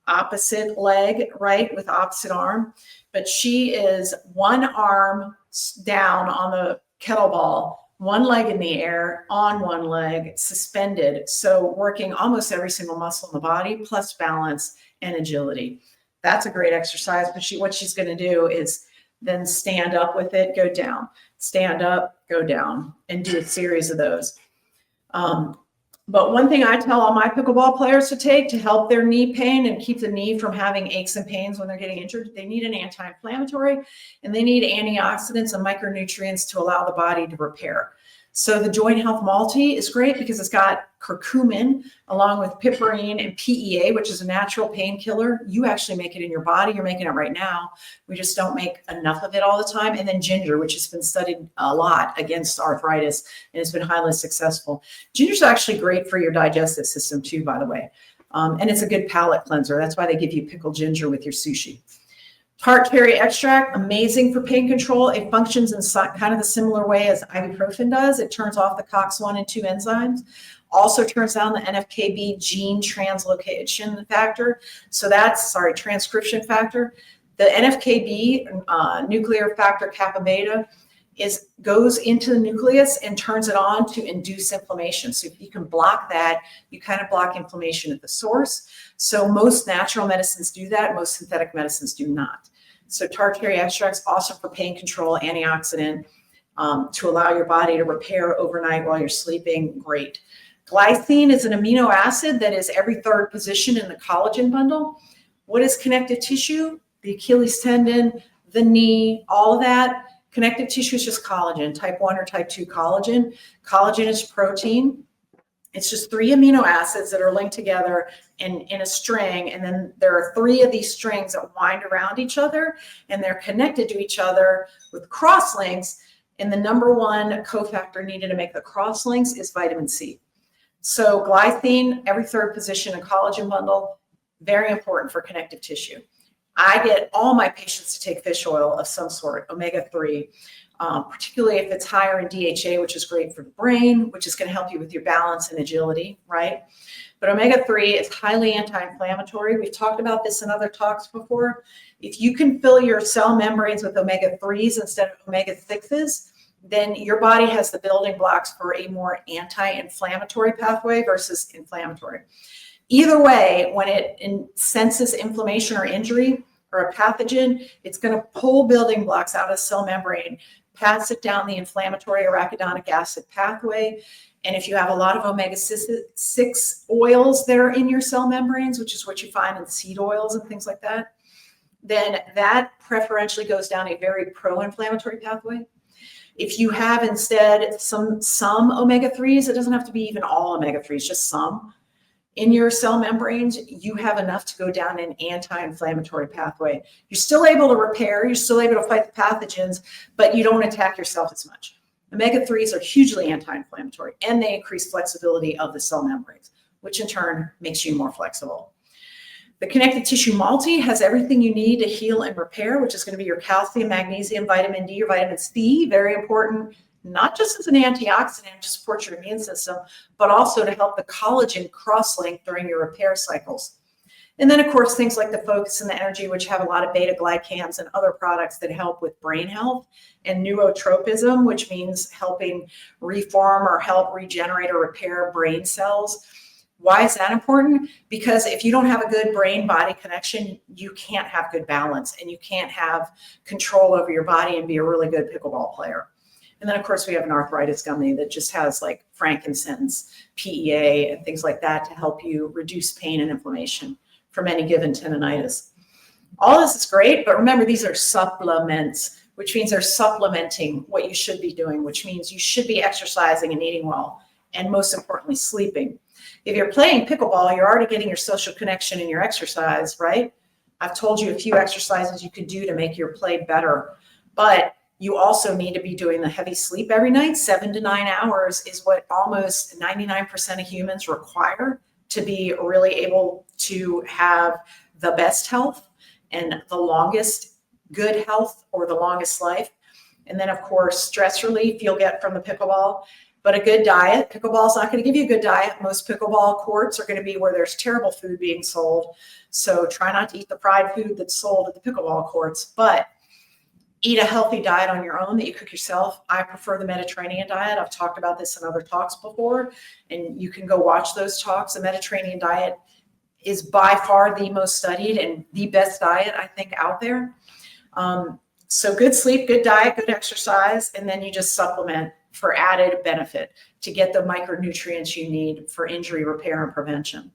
opposite leg, right, with opposite arm. But she is one arm down on the kettlebell, one leg in the air, on one leg, suspended. So working almost every single muscle in the body, plus balance and agility. That's a great exercise. But what she's going to do is then stand up with it, go down, stand up, go down, and do a series of those. But one thing I tell all my pickleball players to take to help their knee pain and keep the knee from having aches and pains when they're getting injured, they need an anti-inflammatory and they need antioxidants and micronutrients to allow the body to repair. So the Joint Health Multi is great because it's got curcumin along with piperine and PEA, which is a natural painkiller. You actually make it in your body. You're making it right now. We just don't make enough of it all the time. And then ginger, which has been studied a lot against arthritis and has been highly successful. Ginger is actually great for your digestive system too, by the way. And it's a good palate cleanser. That's why they give you pickled ginger with your sushi. Tart cherry extract, amazing for pain control. It functions in kind of the similar way as ibuprofen does. It turns off the COX-1 and 2 enzymes. Also turns down the NF-κB gene translocation factor. So that's, transcription factor. The NF-κB, nuclear factor kappa beta, goes into the nucleus and turns it on to induce inflammation. So if you can block that, you kind of block inflammation at the source. So most natural medicines do that. Most synthetic medicines do not. So tart cherry extracts awesome for pain control, antioxidant, to allow your body to repair overnight while you're sleeping. Great. Glycine is an amino acid that is every third position in the collagen bundle. What is connective tissue? The Achilles tendon, the knee, all of that. Connective tissue is just collagen, type 1 or type 2 collagen. Collagen is protein. It's just 3 amino acids that are linked together in a string. And then there are 3 of these strings that wind around each other, and they're connected to each other with cross links. And the number 1 cofactor needed to make the cross links is vitamin C. So glycine, every third position in collagen bundle, very important for connective tissue. I get all my patients to take fish oil of some sort, omega-3, particularly if it's higher in DHA, which is great for the brain, which is going to help you with your balance and agility, right? But omega-3 is highly anti-inflammatory. We've talked about this in other talks before. If you can fill your cell membranes with omega-3s instead of omega-6s, then your body has the building blocks for a more anti-inflammatory pathway versus inflammatory. Either way, when it senses inflammation or injury or a pathogen, it's going to pull building blocks out of the cell membrane, pass it down the inflammatory arachidonic acid pathway. And if you have a lot of omega-6 oils that are in your cell membranes, which is what you find in seed oils and things like that, then that preferentially goes down a very pro-inflammatory pathway. If you have instead some omega-3s, it doesn't have to be even all omega-3s, just some, in your cell membranes, you have enough to go down an anti-inflammatory pathway. You're still able to repair, you're still able to fight the pathogens, but you don't attack yourself as much. Omega-3s are hugely anti-inflammatory, and they increase flexibility of the cell membranes, which in turn makes you more flexible. The connective tissue multi has everything you need to heal and repair, which is going to be your calcium, magnesium, vitamin D, your vitamin C, very important, not just as an antioxidant to support your immune system, but also to help the collagen cross-link during your repair cycles. And then, of course, things like the focus and the energy, which have a lot of beta glycans and other products that help with brain health, and neurotropism, which means helping reform or help regenerate or repair brain cells. Why is that important? Because if you don't have a good brain-body connection, you can't have good balance, and you can't have control over your body and be a really good pickleball player. And then, of course, we have an arthritis gummy that just has like frankincense, PEA, and things like that to help you reduce pain and inflammation from any given tendonitis. All this is great, but remember, these are supplements, which means they're supplementing what you should be doing, which means you should be exercising and eating well, and most importantly, sleeping. If you're playing pickleball, you're already getting your social connection in your exercise, right? I've told you a few exercises you could do to make your play better, but you also need to be doing the heavy sleep every night. 7 to 9 hours is what almost 99% of humans require to be really able to have the best health and the longest good health or the longest life. And then, of course, stress relief you'll get from the pickleball, but a good diet. Pickleball is not going to give you a good diet. Most pickleball courts are going to be where there's terrible food being sold. So try not to eat the fried food that's sold at the pickleball courts, but eat a healthy diet on your own that you cook yourself. I prefer the Mediterranean diet. I've talked about this in other talks before, and you can go watch those talks. The Mediterranean diet is by far the most studied and the best diet, I think, out there. So good sleep, good diet, good exercise, and then you just supplement for added benefit to get the micronutrients you need for injury repair and prevention.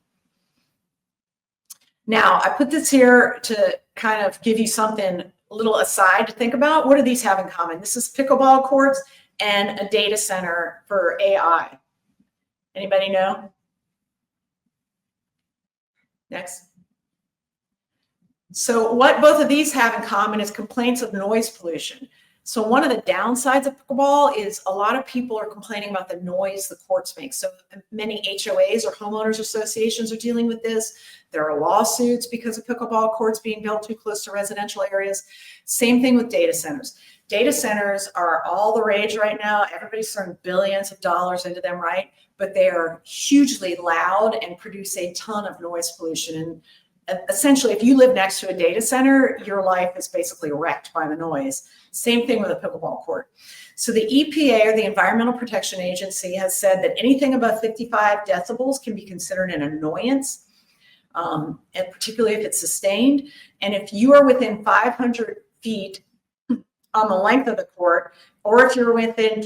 Now, I put this here to kind of give you something a little aside to think about. What do these have in common? This is pickleball courts and a data center for AI. Anybody know? Next. So what both of these have in common is complaints of noise pollution. So one of the downsides of pickleball is a lot of people are complaining about the noise the courts make. So many HOAs or homeowners associations are dealing with this. There are lawsuits because of pickleball courts being built too close to residential areas. Same thing with data centers. Data centers are all the rage right now. Everybody's throwing billions of dollars into them, right? But they are hugely loud and produce a ton of noise pollution. And essentially, if you live next to a data center, your life is basically wrecked by the noise. Same thing with a pickleball court. So the EPA, or the Environmental Protection Agency, has said that anything above 55 decibels can be considered an annoyance, and particularly if it's sustained. And if you are within 500 feet on the length of the court, or if you're within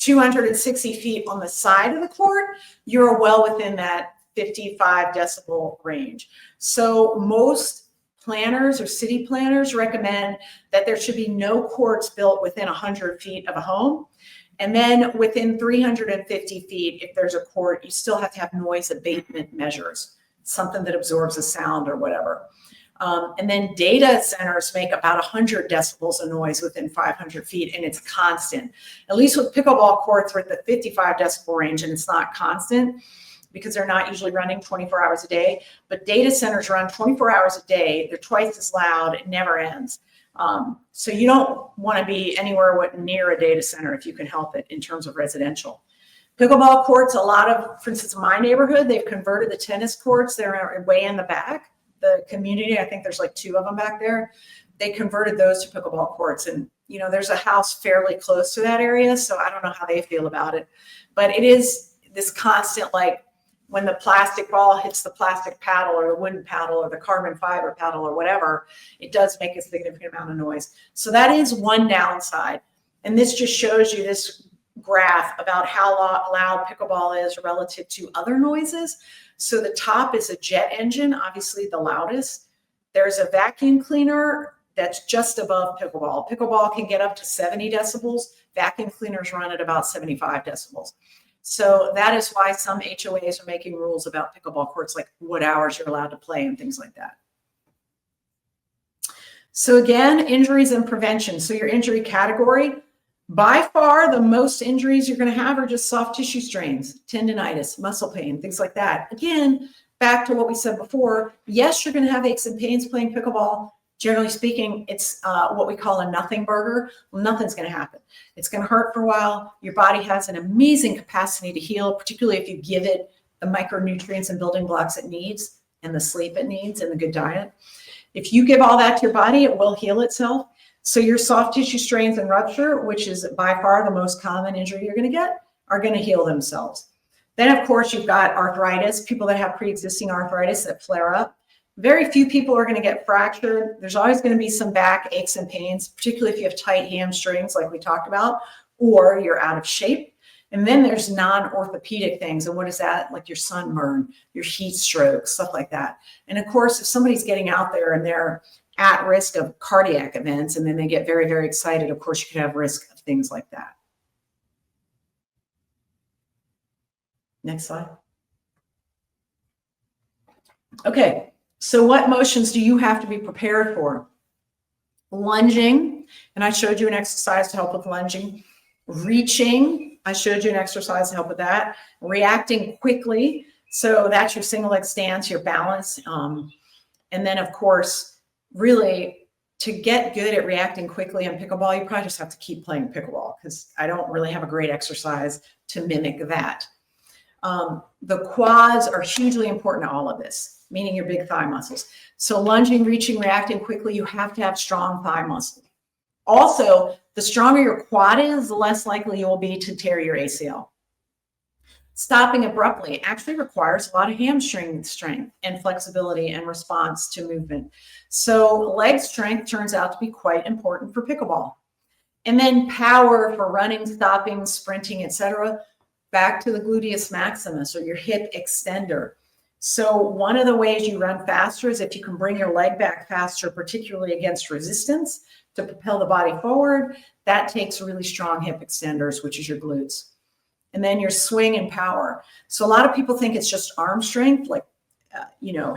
260 feet on the side of the court, you're well within that 55 decibel range. So most planners or city planners recommend that there should be no courts built within 100 feet of a home. And then within 350 feet, if there's a court, you still have to have noise abatement measures, something that absorbs the sound or whatever. And then data centers make about 100 decibels of noise within 500 feet, and it's constant. At least with pickleball courts, we're at the 55 decibel range, and it's not constant because they're not usually running 24 hours a day. But data centers run 24 hours a day. They're twice as loud. It never ends. So you don't want to be anywhere near a data center if you can help it in terms of residential. Pickleball courts, a lot of, for instance, my neighborhood, they've converted the tennis courts. They're way in the back. The community, I think there's like 2 of them back there. They converted those to pickleball courts. And, you know, there's a house fairly close to that area. So I don't know how they feel about it. But it is this constant, like, when the plastic ball hits the plastic paddle or the wooden paddle or the carbon fiber paddle or whatever, it does make a significant amount of noise. So that is one downside. And this just shows you this graph about how loud pickleball is relative to other noises. So the top is a jet engine, obviously the loudest. There's a vacuum cleaner that's just above pickleball. Pickleball can get up to 70 decibels. Vacuum cleaners run at about 75 decibels. So that is why some HOAs are making rules about pickleball courts, like what hours you're allowed to play and things like that. So again, injuries and prevention. So your injury category, by far the most injuries you're going to have are just soft tissue strains, tendinitis, muscle pain, things like that. Again, back to what we said before, yes, you're going to have aches and pains playing pickleball. Generally speaking, it's what we call a nothing burger. Well, nothing's going to happen. It's going to hurt for a while. Your body has an amazing capacity to heal, particularly if you give it the micronutrients and building blocks it needs and the sleep it needs and the good diet. If you give all that to your body, it will heal itself. So your soft tissue strains and rupture, which is by far the most common injury you're going to get, are going to heal themselves. Then, of course, you've got arthritis, people that have pre-existing arthritis that flare up. Very few people are going to get fractured. There's always going to be some back aches and pains, particularly if you have tight hamstrings like we talked about, or you're out of shape. And then there's non-orthopedic things. And what is that? Like your sunburn, your heat stroke, stuff like that. And of course, if somebody's getting out there and they're at risk of cardiac events and then they get very, very excited, of course, you could have risk of things like that. Next slide. Okay. So what motions do you have to be prepared for? Lunging, and I showed you an exercise to help with lunging. Reaching, I showed you an exercise to help with that. Reacting quickly, so that's your single leg stance, your balance. And then, of course, really, to get good at reacting quickly on pickleball, you probably just have to keep playing pickleball because I don't really have a great exercise to mimic that. The quads are hugely important to all of this, meaning your big thigh muscles. So lunging, reaching, reacting quickly, you have to have strong thigh muscle. Also, the stronger your quad is, the less likely you will be to tear your ACL. Stopping abruptly actually requires a lot of hamstring strength and flexibility and response to movement. So leg strength turns out to be quite important for pickleball. And then power for running, stopping, sprinting, etc. Back to the gluteus maximus or your hip extender. So one of the ways you run faster is if you can bring your leg back faster, particularly against resistance to propel the body forward. That takes really strong hip extenders, which is your glutes. And then your swing and power. So a lot of people think it's just arm strength, like,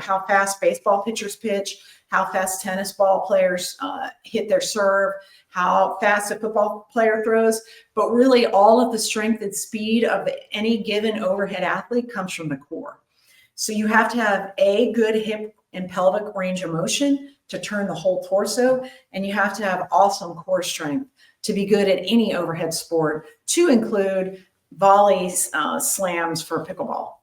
how fast baseball pitchers pitch, how fast tennis ball players hit their serve, how fast a football player throws. But really all of the strength and speed of any given overhead athlete comes from the core. So you have to have a good hip and pelvic range of motion to turn the whole torso. And you have to have awesome core strength to be good at any overhead sport, to include volleys, slams for pickleball.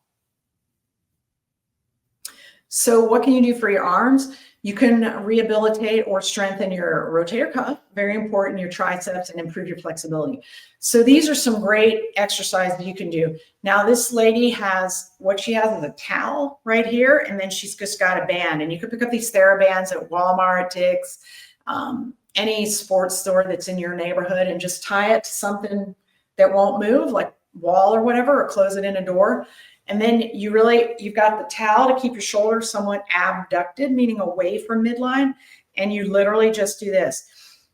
So what can you do for your arms? You can rehabilitate or strengthen your rotator cuff, very important, your triceps, and improve your flexibility. So these are some great exercises you can do. Now this lady has, what she has is a towel right here, and then she's just got a band. And you can pick up these TheraBands at Walmart, Dick's, any sports store that's in your neighborhood, and just tie it to something that won't move, like wall or whatever, or close it in a door. And then you've got the towel to keep your shoulders somewhat abducted, meaning away from midline. And you literally just do this.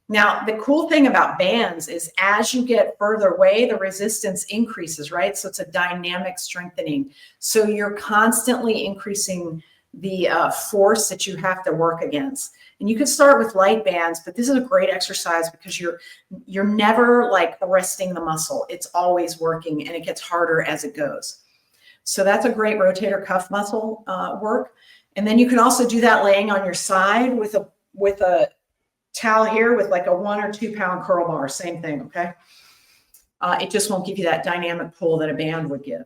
Now, the cool thing about bands is as you get further away, the resistance increases, right? So it's a dynamic strengthening. So you're constantly increasing the force that you have to work against. And you can start with light bands, but this is a great exercise because you're never like arresting the muscle. It's always working, and it gets harder as it goes. So that's a great rotator cuff muscle work. And then you can also do that laying on your side with a towel here with like a 1 or 2 pound curl bar, same thing, okay? It just won't give you that dynamic pull that a band would give.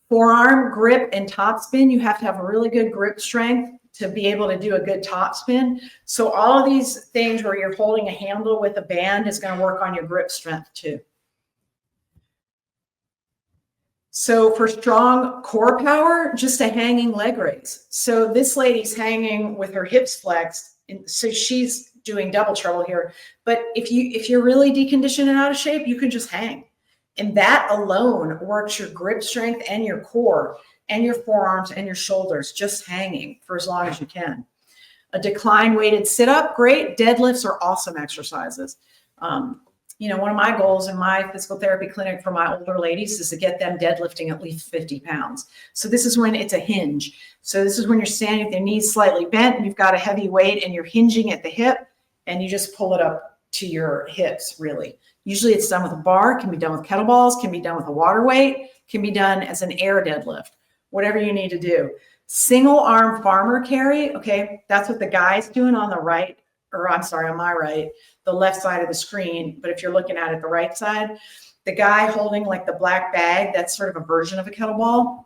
Forearm grip and top spin, you have to have a really good grip strength to be able to do a good top spin. So all of these things where you're holding a handle with a band is going to work on your grip strength too. So for strong core power, just a hanging leg raise. So this lady's hanging with her hips flexed, and so she's doing double trouble here. But if you're really deconditioned and out of shape, you can just hang. And that alone works your grip strength and your core and your forearms and your shoulders, just hanging for as long as you can. A decline weighted sit-up, great. Deadlifts are awesome exercises. One of my goals in my physical therapy clinic for my older ladies is to get them deadlifting at least 50 pounds. So this is when it's a hinge. So this is when you're standing with your knees slightly bent and you've got a heavy weight and you're hinging at the hip and you just pull it up to your hips, really. Usually it's done with a bar, can be done with kettlebells, can be done with a water weight, can be done as an air deadlift, whatever you need to do. Single arm farmer carry, okay, that's what the guy's doing on the right, or I'm sorry, on my right, the left side of the screen. But if you're looking at it the right side, the guy holding like the black bag, that's sort of a version of a kettlebell.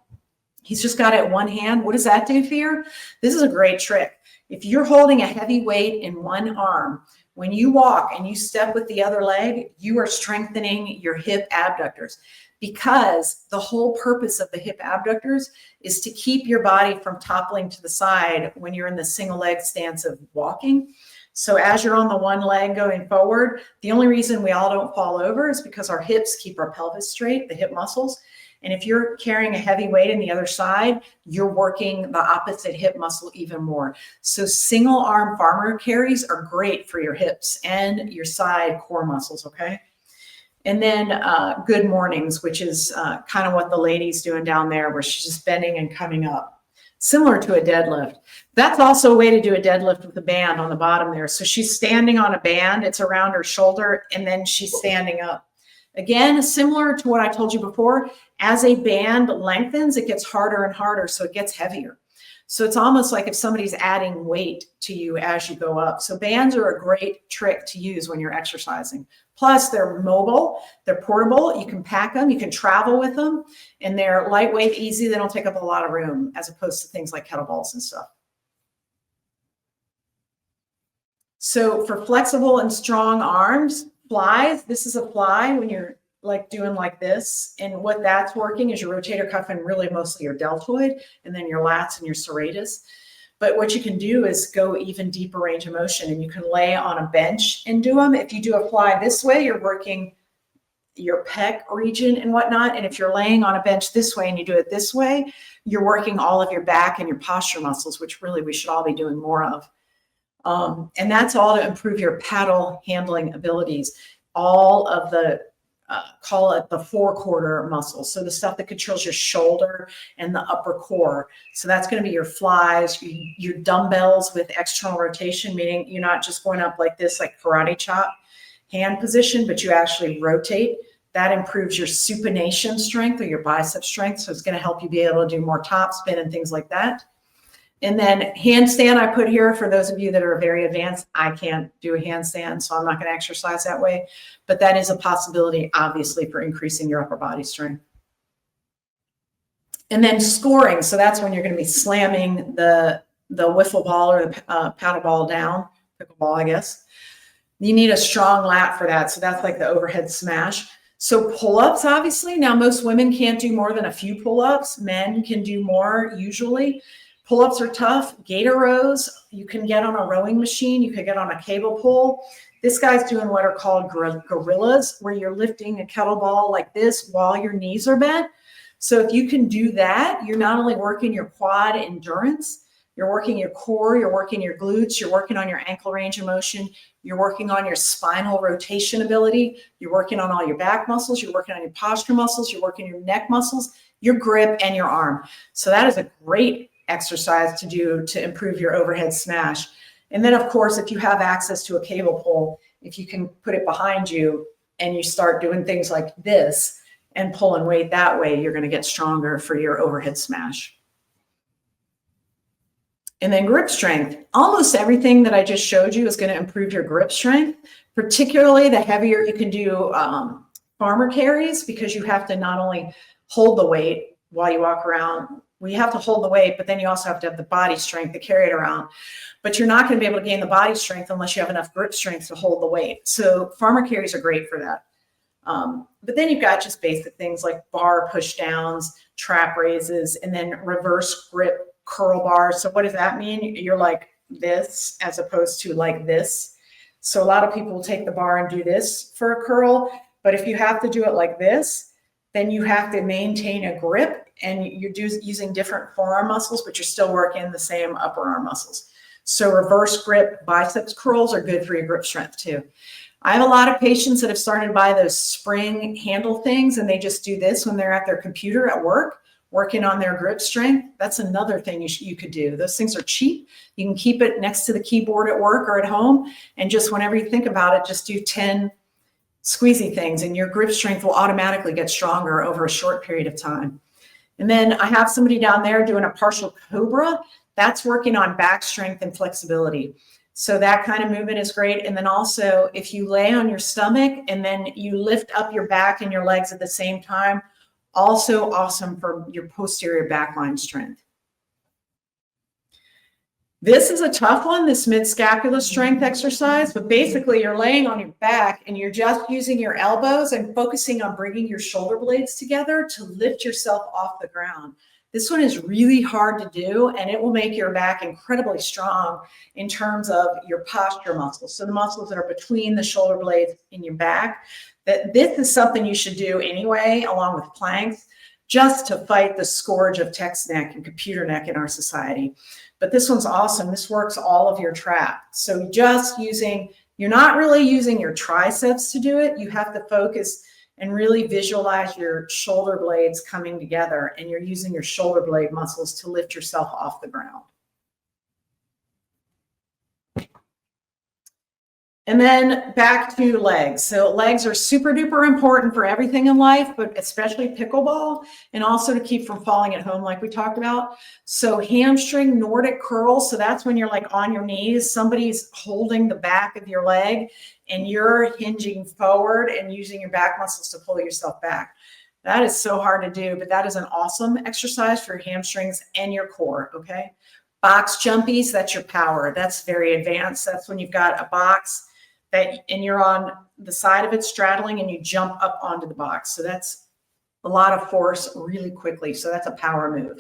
He's just got it in one hand. What does that do for you? This is a great trick. If you're holding a heavy weight in one arm, when you walk and you step with the other leg, you are strengthening your hip abductors, because the whole purpose of the hip abductors is to keep your body from toppling to the side when you're in the single leg stance of walking. So as you're on the one leg going forward, the only reason we all don't fall over is because our hips keep our pelvis straight, the hip muscles. And if you're carrying a heavy weight in the other side, you're working the opposite hip muscle even more. So single arm farmer carries are great for your hips and your side core muscles, okay? And then good mornings, which is kind of what the lady's doing down there, where she's just bending and coming up, similar to a deadlift. That's also a way to do a deadlift with a band on the bottom there. So she's standing on a band, it's around her shoulder, and then she's standing up. Again, similar to what I told you before, as a band lengthens, it gets harder and harder, so it gets heavier. So it's almost like if somebody's adding weight to you as you go up. So bands are a great trick to use when you're exercising. Plus, they're mobile, they're portable, you can pack them, you can travel with them, and they're lightweight, easy, they don't take up a lot of room, as opposed to things like kettlebells and stuff. So for flexible and strong arms, flies, this is a fly when you're like doing like this. And what that's working is your rotator cuff and really mostly your deltoid, and then your lats and your serratus. But what you can do is go even deeper range of motion, and you can lay on a bench and do them. If you do a fly this way, you're working your pec region and whatnot. And if you're laying on a bench this way and you do it this way, you're working all of your back and your posture muscles, which really we should all be doing more of. And that's all to improve your paddle handling abilities. All of the call it the forequarter muscles. So the stuff that controls your shoulder and the upper core. So that's going to be your flies, your dumbbells with external rotation, meaning you're not just going up like this, like karate chop hand position, but you actually rotate. That improves your supination strength or your bicep strength. So it's going to help you be able to do more top spin and things like that. And then handstand I put here for those of you that are very advanced. I can't do a handstand, so I'm not going to exercise that way. But that is a possibility, obviously, for increasing your upper body strength. And then scoring. So that's when you're going to be slamming the wiffle ball or the paddle ball down, pickleball, I guess. You need a strong lat for that. So that's like the overhead smash. So pull-ups, obviously. Now, most women can't do more than a few pull-ups. Men can do more usually. Pull-ups are tough. Gator rows, you can get on a rowing machine. You could get on a cable pull. This guy's doing what are called gorillas, where you're lifting a kettlebell like this while your knees are bent. So if you can do that, you're not only working your quad endurance, you're working your core, you're working your glutes, you're working on your ankle range of motion, you're working on your spinal rotation ability, you're working on all your back muscles, you're working on your posture muscles, you're working your neck muscles, your grip, and your arm. So that is a great exercise to do to improve your overhead smash. And then, of course, if you have access to a cable pull, if you can put it behind you and you start doing things like this and pulling weight that way, you're going to get stronger for your overhead smash. And then grip strength. Almost everything that I just showed you is going to improve your grip strength, particularly the heavier you can do farmer carries, because you have to not only hold the weight while you walk around. We have to hold the weight, but then you also have to have the body strength to carry it around. But you're not going to be able to gain the body strength unless you have enough grip strength to hold the weight. So farmer carries are great for that. But then you've got just basic things like bar push downs, trap raises, and then reverse grip curl bars. So what does that mean? You're like this as opposed to like this. So a lot of people will take the bar and do this for a curl. But if you have to do it like this, then you have to maintain a grip, and you're using different forearm muscles, but you're still working the same upper arm muscles. So reverse grip biceps curls are good for your grip strength too. I have a lot of patients that have started to buy those spring handle things, and they just do this when they're at their computer at work, working on their grip strength. That's another thing you could do. Those things are cheap. You can keep it next to the keyboard at work or at home, and just whenever you think about it, just do 10 squeezy things, and your grip strength will automatically get stronger over a short period of time. And then I have somebody down there doing a partial cobra. That's working on back strength and flexibility. So that kind of movement is great. And then also, if you lay on your stomach and then you lift up your back and your legs at the same time, also awesome for your posterior back line strength. This is a tough one, this mid-scapular strength exercise, but basically you're laying on your back and you're just using your elbows and focusing on bringing your shoulder blades together to lift yourself off the ground. This one is really hard to do, and it will make your back incredibly strong in terms of your posture muscles. So the muscles that are between the shoulder blades in your back, that this is something you should do anyway, along with planks, just to fight the scourge of text neck and computer neck in our society. But this one's awesome. This works all of your trap. So just you're not really using your triceps to do it. You have to focus and really visualize your shoulder blades coming together, and you're using your shoulder blade muscles to lift yourself off the ground. And then back to legs. So legs are super duper important for everything in life, but especially pickleball, and also to keep from falling at home like we talked about. So hamstring Nordic curls. So that's when you're like on your knees, somebody's holding the back of your leg and you're hinging forward and using your back muscles to pull yourself back. That is so hard to do, but that is an awesome exercise for your hamstrings and your core, okay? Box jumpies, that's your power. That's very advanced. That's when you've got a box and you're on the side of it straddling and you jump up onto the box. So that's a lot of force really quickly. So that's a power move.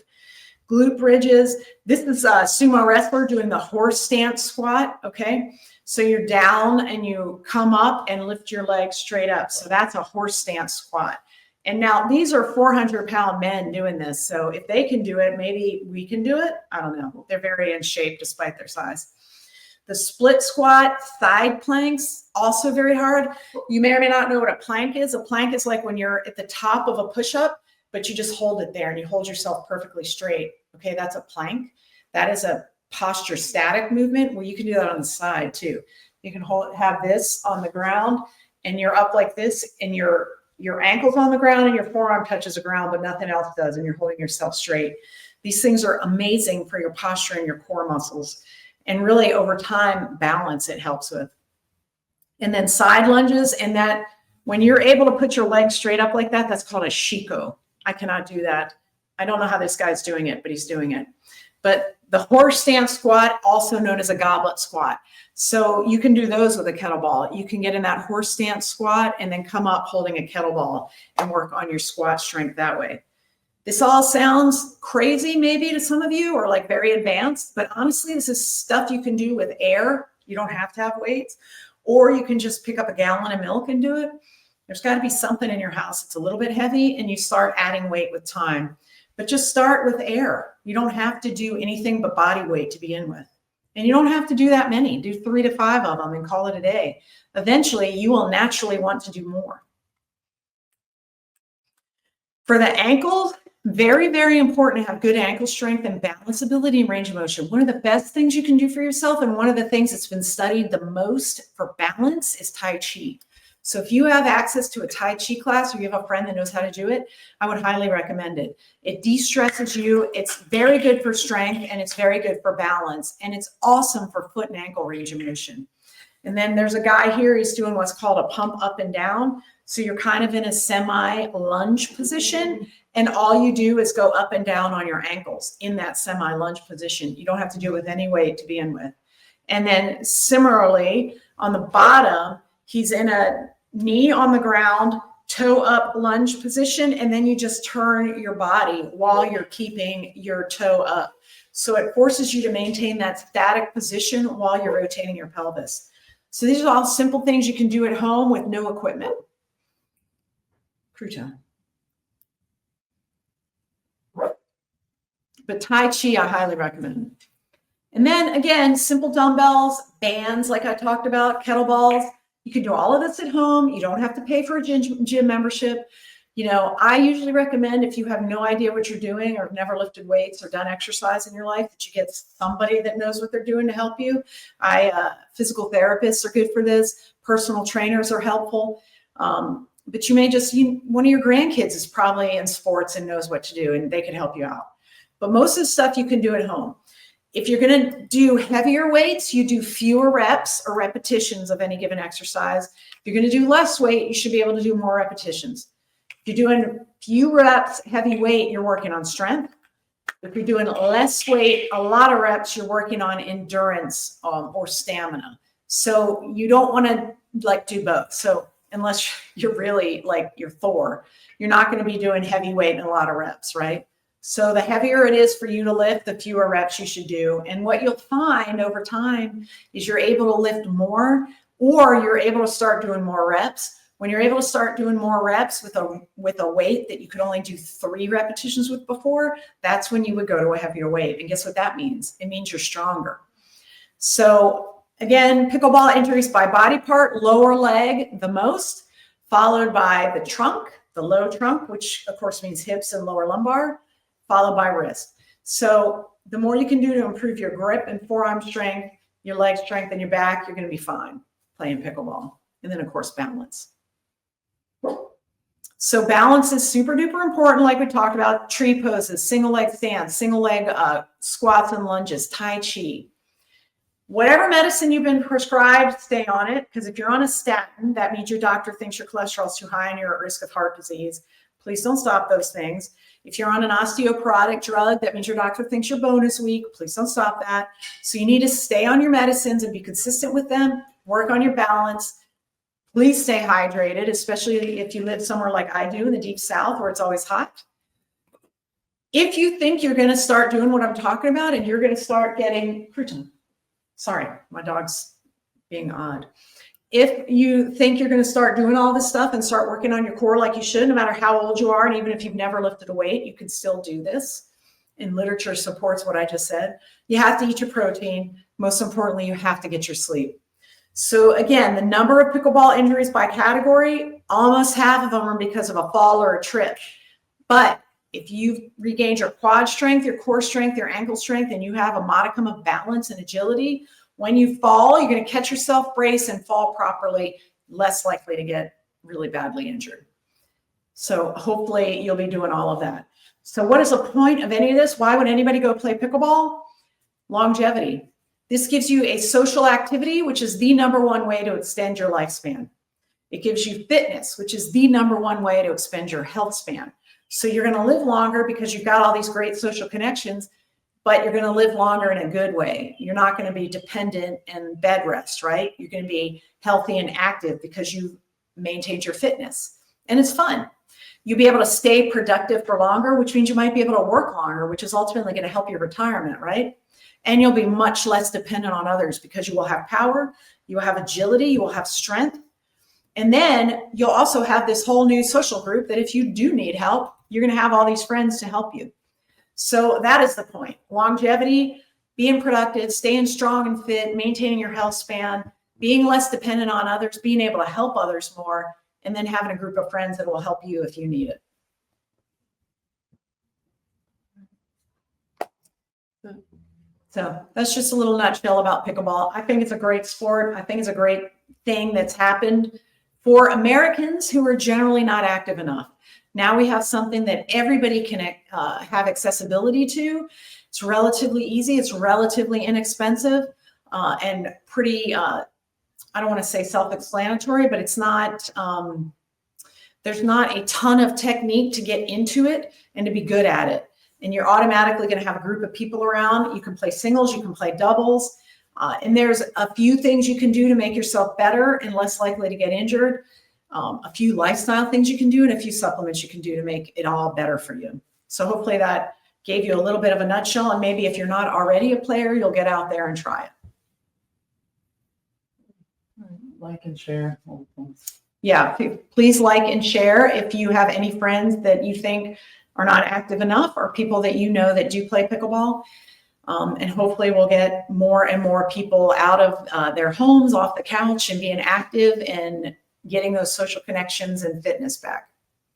Glute bridges. This is a sumo wrestler doing the horse stance squat. Okay. So you're down and you come up and lift your legs straight up. So that's a horse stance squat. And now these are 400-pound men doing this. So if they can do it, maybe we can do it. I don't know. They're very in shape despite their size. The split squat, side planks, also very hard. You may or may not know what a plank is. A plank is like when you're at the top of a push-up, but you just hold it there and you hold yourself perfectly straight. Okay, that's a plank. That is a posture static movement where you can do that on the side too. You can have this on the ground and you're up like this, and your ankle's on the ground and your forearm touches the ground, but nothing else does, and you're holding yourself straight. These things are amazing for your posture and your core muscles. And really over time, balance it helps with. And then side lunges, and that when you're able to put your legs straight up like that, that's called a shiko. I cannot do that. I don't know how this guy's doing it, but he's doing it. But the horse stance squat, also known as a goblet squat. So you can do those with a kettlebell. You can get in that horse stance squat and then come up holding a kettlebell and work on your squat strength that way. This all sounds crazy maybe to some of you, or like very advanced, but honestly, this is stuff you can do with air. You don't have to have weights, or you can just pick up a gallon of milk and do it. There's got to be something in your house that's a little bit heavy, and you start adding weight with time. But just start with air. You don't have to do anything but body weight to begin with. And you don't have to do that many. Do 3 to 5 of them and call it a day. Eventually, you will naturally want to do more. For the ankles, very, very important to have good ankle strength and balance ability and range of motion. One of the best things you can do for yourself, and one of the things that's been studied the most for balance, is Tai Chi. So if you have access to a Tai Chi class, or you have a friend that knows how to do it, I would highly recommend it. It de-stresses you. It's very good for strength, and it's very good for balance. And it's awesome for foot and ankle range of motion. And then there's a guy here, he's doing what's called a pump up and down. So you're kind of in a semi-lunge position, and all you do is go up and down on your ankles in that semi-lunge position. You don't have to do it with any weight to begin with. And then similarly, on the bottom, he's in a knee on the ground, toe up lunge position, and then you just turn your body while you're keeping your toe up. So it forces you to maintain that static position while you're rotating your pelvis. So these are all simple things you can do at home with no equipment. Crouton. But Tai Chi, I highly recommend. And then again, simple dumbbells, bands, like I talked about, kettlebells. You can do all of this at home. You don't have to pay for a gym membership. You know, I usually recommend, if you have no idea what you're doing or have never lifted weights or done exercise in your life, that you get somebody that knows what they're doing to help you. Physical therapists are good for this. Personal trainers are helpful. But you may just, one of your grandkids is probably in sports and knows what to do, and they can help you out. But most of the stuff you can do at home. If you're going to do heavier weights, you do fewer reps or repetitions of any given exercise. If you're going to do less weight, you should be able to do more repetitions. If you're doing few reps, heavy weight, you're working on strength. If you're doing less weight, a lot of reps, you're working on endurance or stamina. So you don't want to like do both. So unless you're really like you're Thor, you're not going to be doing heavy weight and a lot of reps, right? So the heavier it is for you to lift, the fewer reps you should do. And what you'll find over time is you're able to lift more, or you're able to start doing more reps. When you're able to start doing more reps with a weight that you could only do 3 repetitions with before, that's when you would go to a heavier weight. And guess what that means? It means you're stronger. So again, pickleball injuries by body part, lower leg the most, followed by the trunk, the low trunk, which of course means hips and lower lumbar, followed by wrist. So the more you can do to improve your grip and forearm strength, your leg strength, and your back, you're going to be fine playing pickleball. And then of course, balance. So balance is super duper important. Like we talked about, tree poses, single leg stands, single leg squats and lunges, Tai Chi. Whatever medicine you've been prescribed, stay on it. Because if you're on a statin, that means your doctor thinks your cholesterol is too high and you're at risk of heart disease. Please don't stop those things. If you're on an osteoporotic drug, that means your doctor thinks your bone is weak. Please don't stop that. So you need to stay on your medicines and be consistent with them. Work on your balance. Please stay hydrated, especially if you live somewhere like I do in the deep South where it's always hot. If you think you're going to start doing what I'm talking about and you're going to start getting, sorry, my dog's being odd. If you think you're going to start doing all this stuff and start working on your core like you should, no matter how old you are, and even if you've never lifted a weight, you can still do this. And literature supports what I just said. You have to eat your protein. Most importantly, you have to get your sleep. So again, the number of pickleball injuries by category, almost half of them are because of a fall or a trip. But if you've regained your quad strength, your core strength, your ankle strength, and you have a modicum of balance and agility, when you fall, you're going to catch yourself, brace, and fall properly, less likely to get really badly injured. So hopefully you'll be doing all of that. So what is the point of any of this? Why would anybody go play pickleball? Longevity. This gives you a social activity, which is the #1 way to extend your lifespan. It gives you fitness, which is the #1 way to expand your health span. So you're going to live longer because you've got all these great social connections, but you're going to live longer in a good way. You're not going to be dependent and bed rest, right? You're going to be healthy and active because you've maintained your fitness. And it's fun. You'll be able to stay productive for longer, which means you might be able to work longer, which is ultimately going to help your retirement, right? And you'll be much less dependent on others because you will have power, you will have agility, you will have strength. And then you'll also have this whole new social group that if you do need help, you're going to have all these friends to help you. So that is the point. Longevity, being productive, staying strong and fit, maintaining your health span, being less dependent on others, being able to help others more, and then having a group of friends that will help you if you need it. So that's just a little nutshell about pickleball. I think it's a great sport. I think it's a great thing that's happened for Americans who are generally not active enough. Now we have something that everybody can have accessibility to. It's relatively easy. It's relatively inexpensive and pretty, I don't want to say self-explanatory, but it's not, there's not a ton of technique to get into it and to be good at it. And you're automatically going to have a group of people around. You can play singles, you can play doubles. And there's a few things you can do to make yourself better and less likely to get injured. A few lifestyle things you can do and a few supplements you can do to make it all better for you. So hopefully that gave you a little bit of a nutshell. And maybe if you're not already a player, you'll get out there and try it. Like and share all the things. Yeah, please like and share if you have any friends that you think are not active enough or people that you know that do play pickleball. And hopefully we'll get more and more people out of their homes, off the couch, and being active and getting those social connections and fitness back.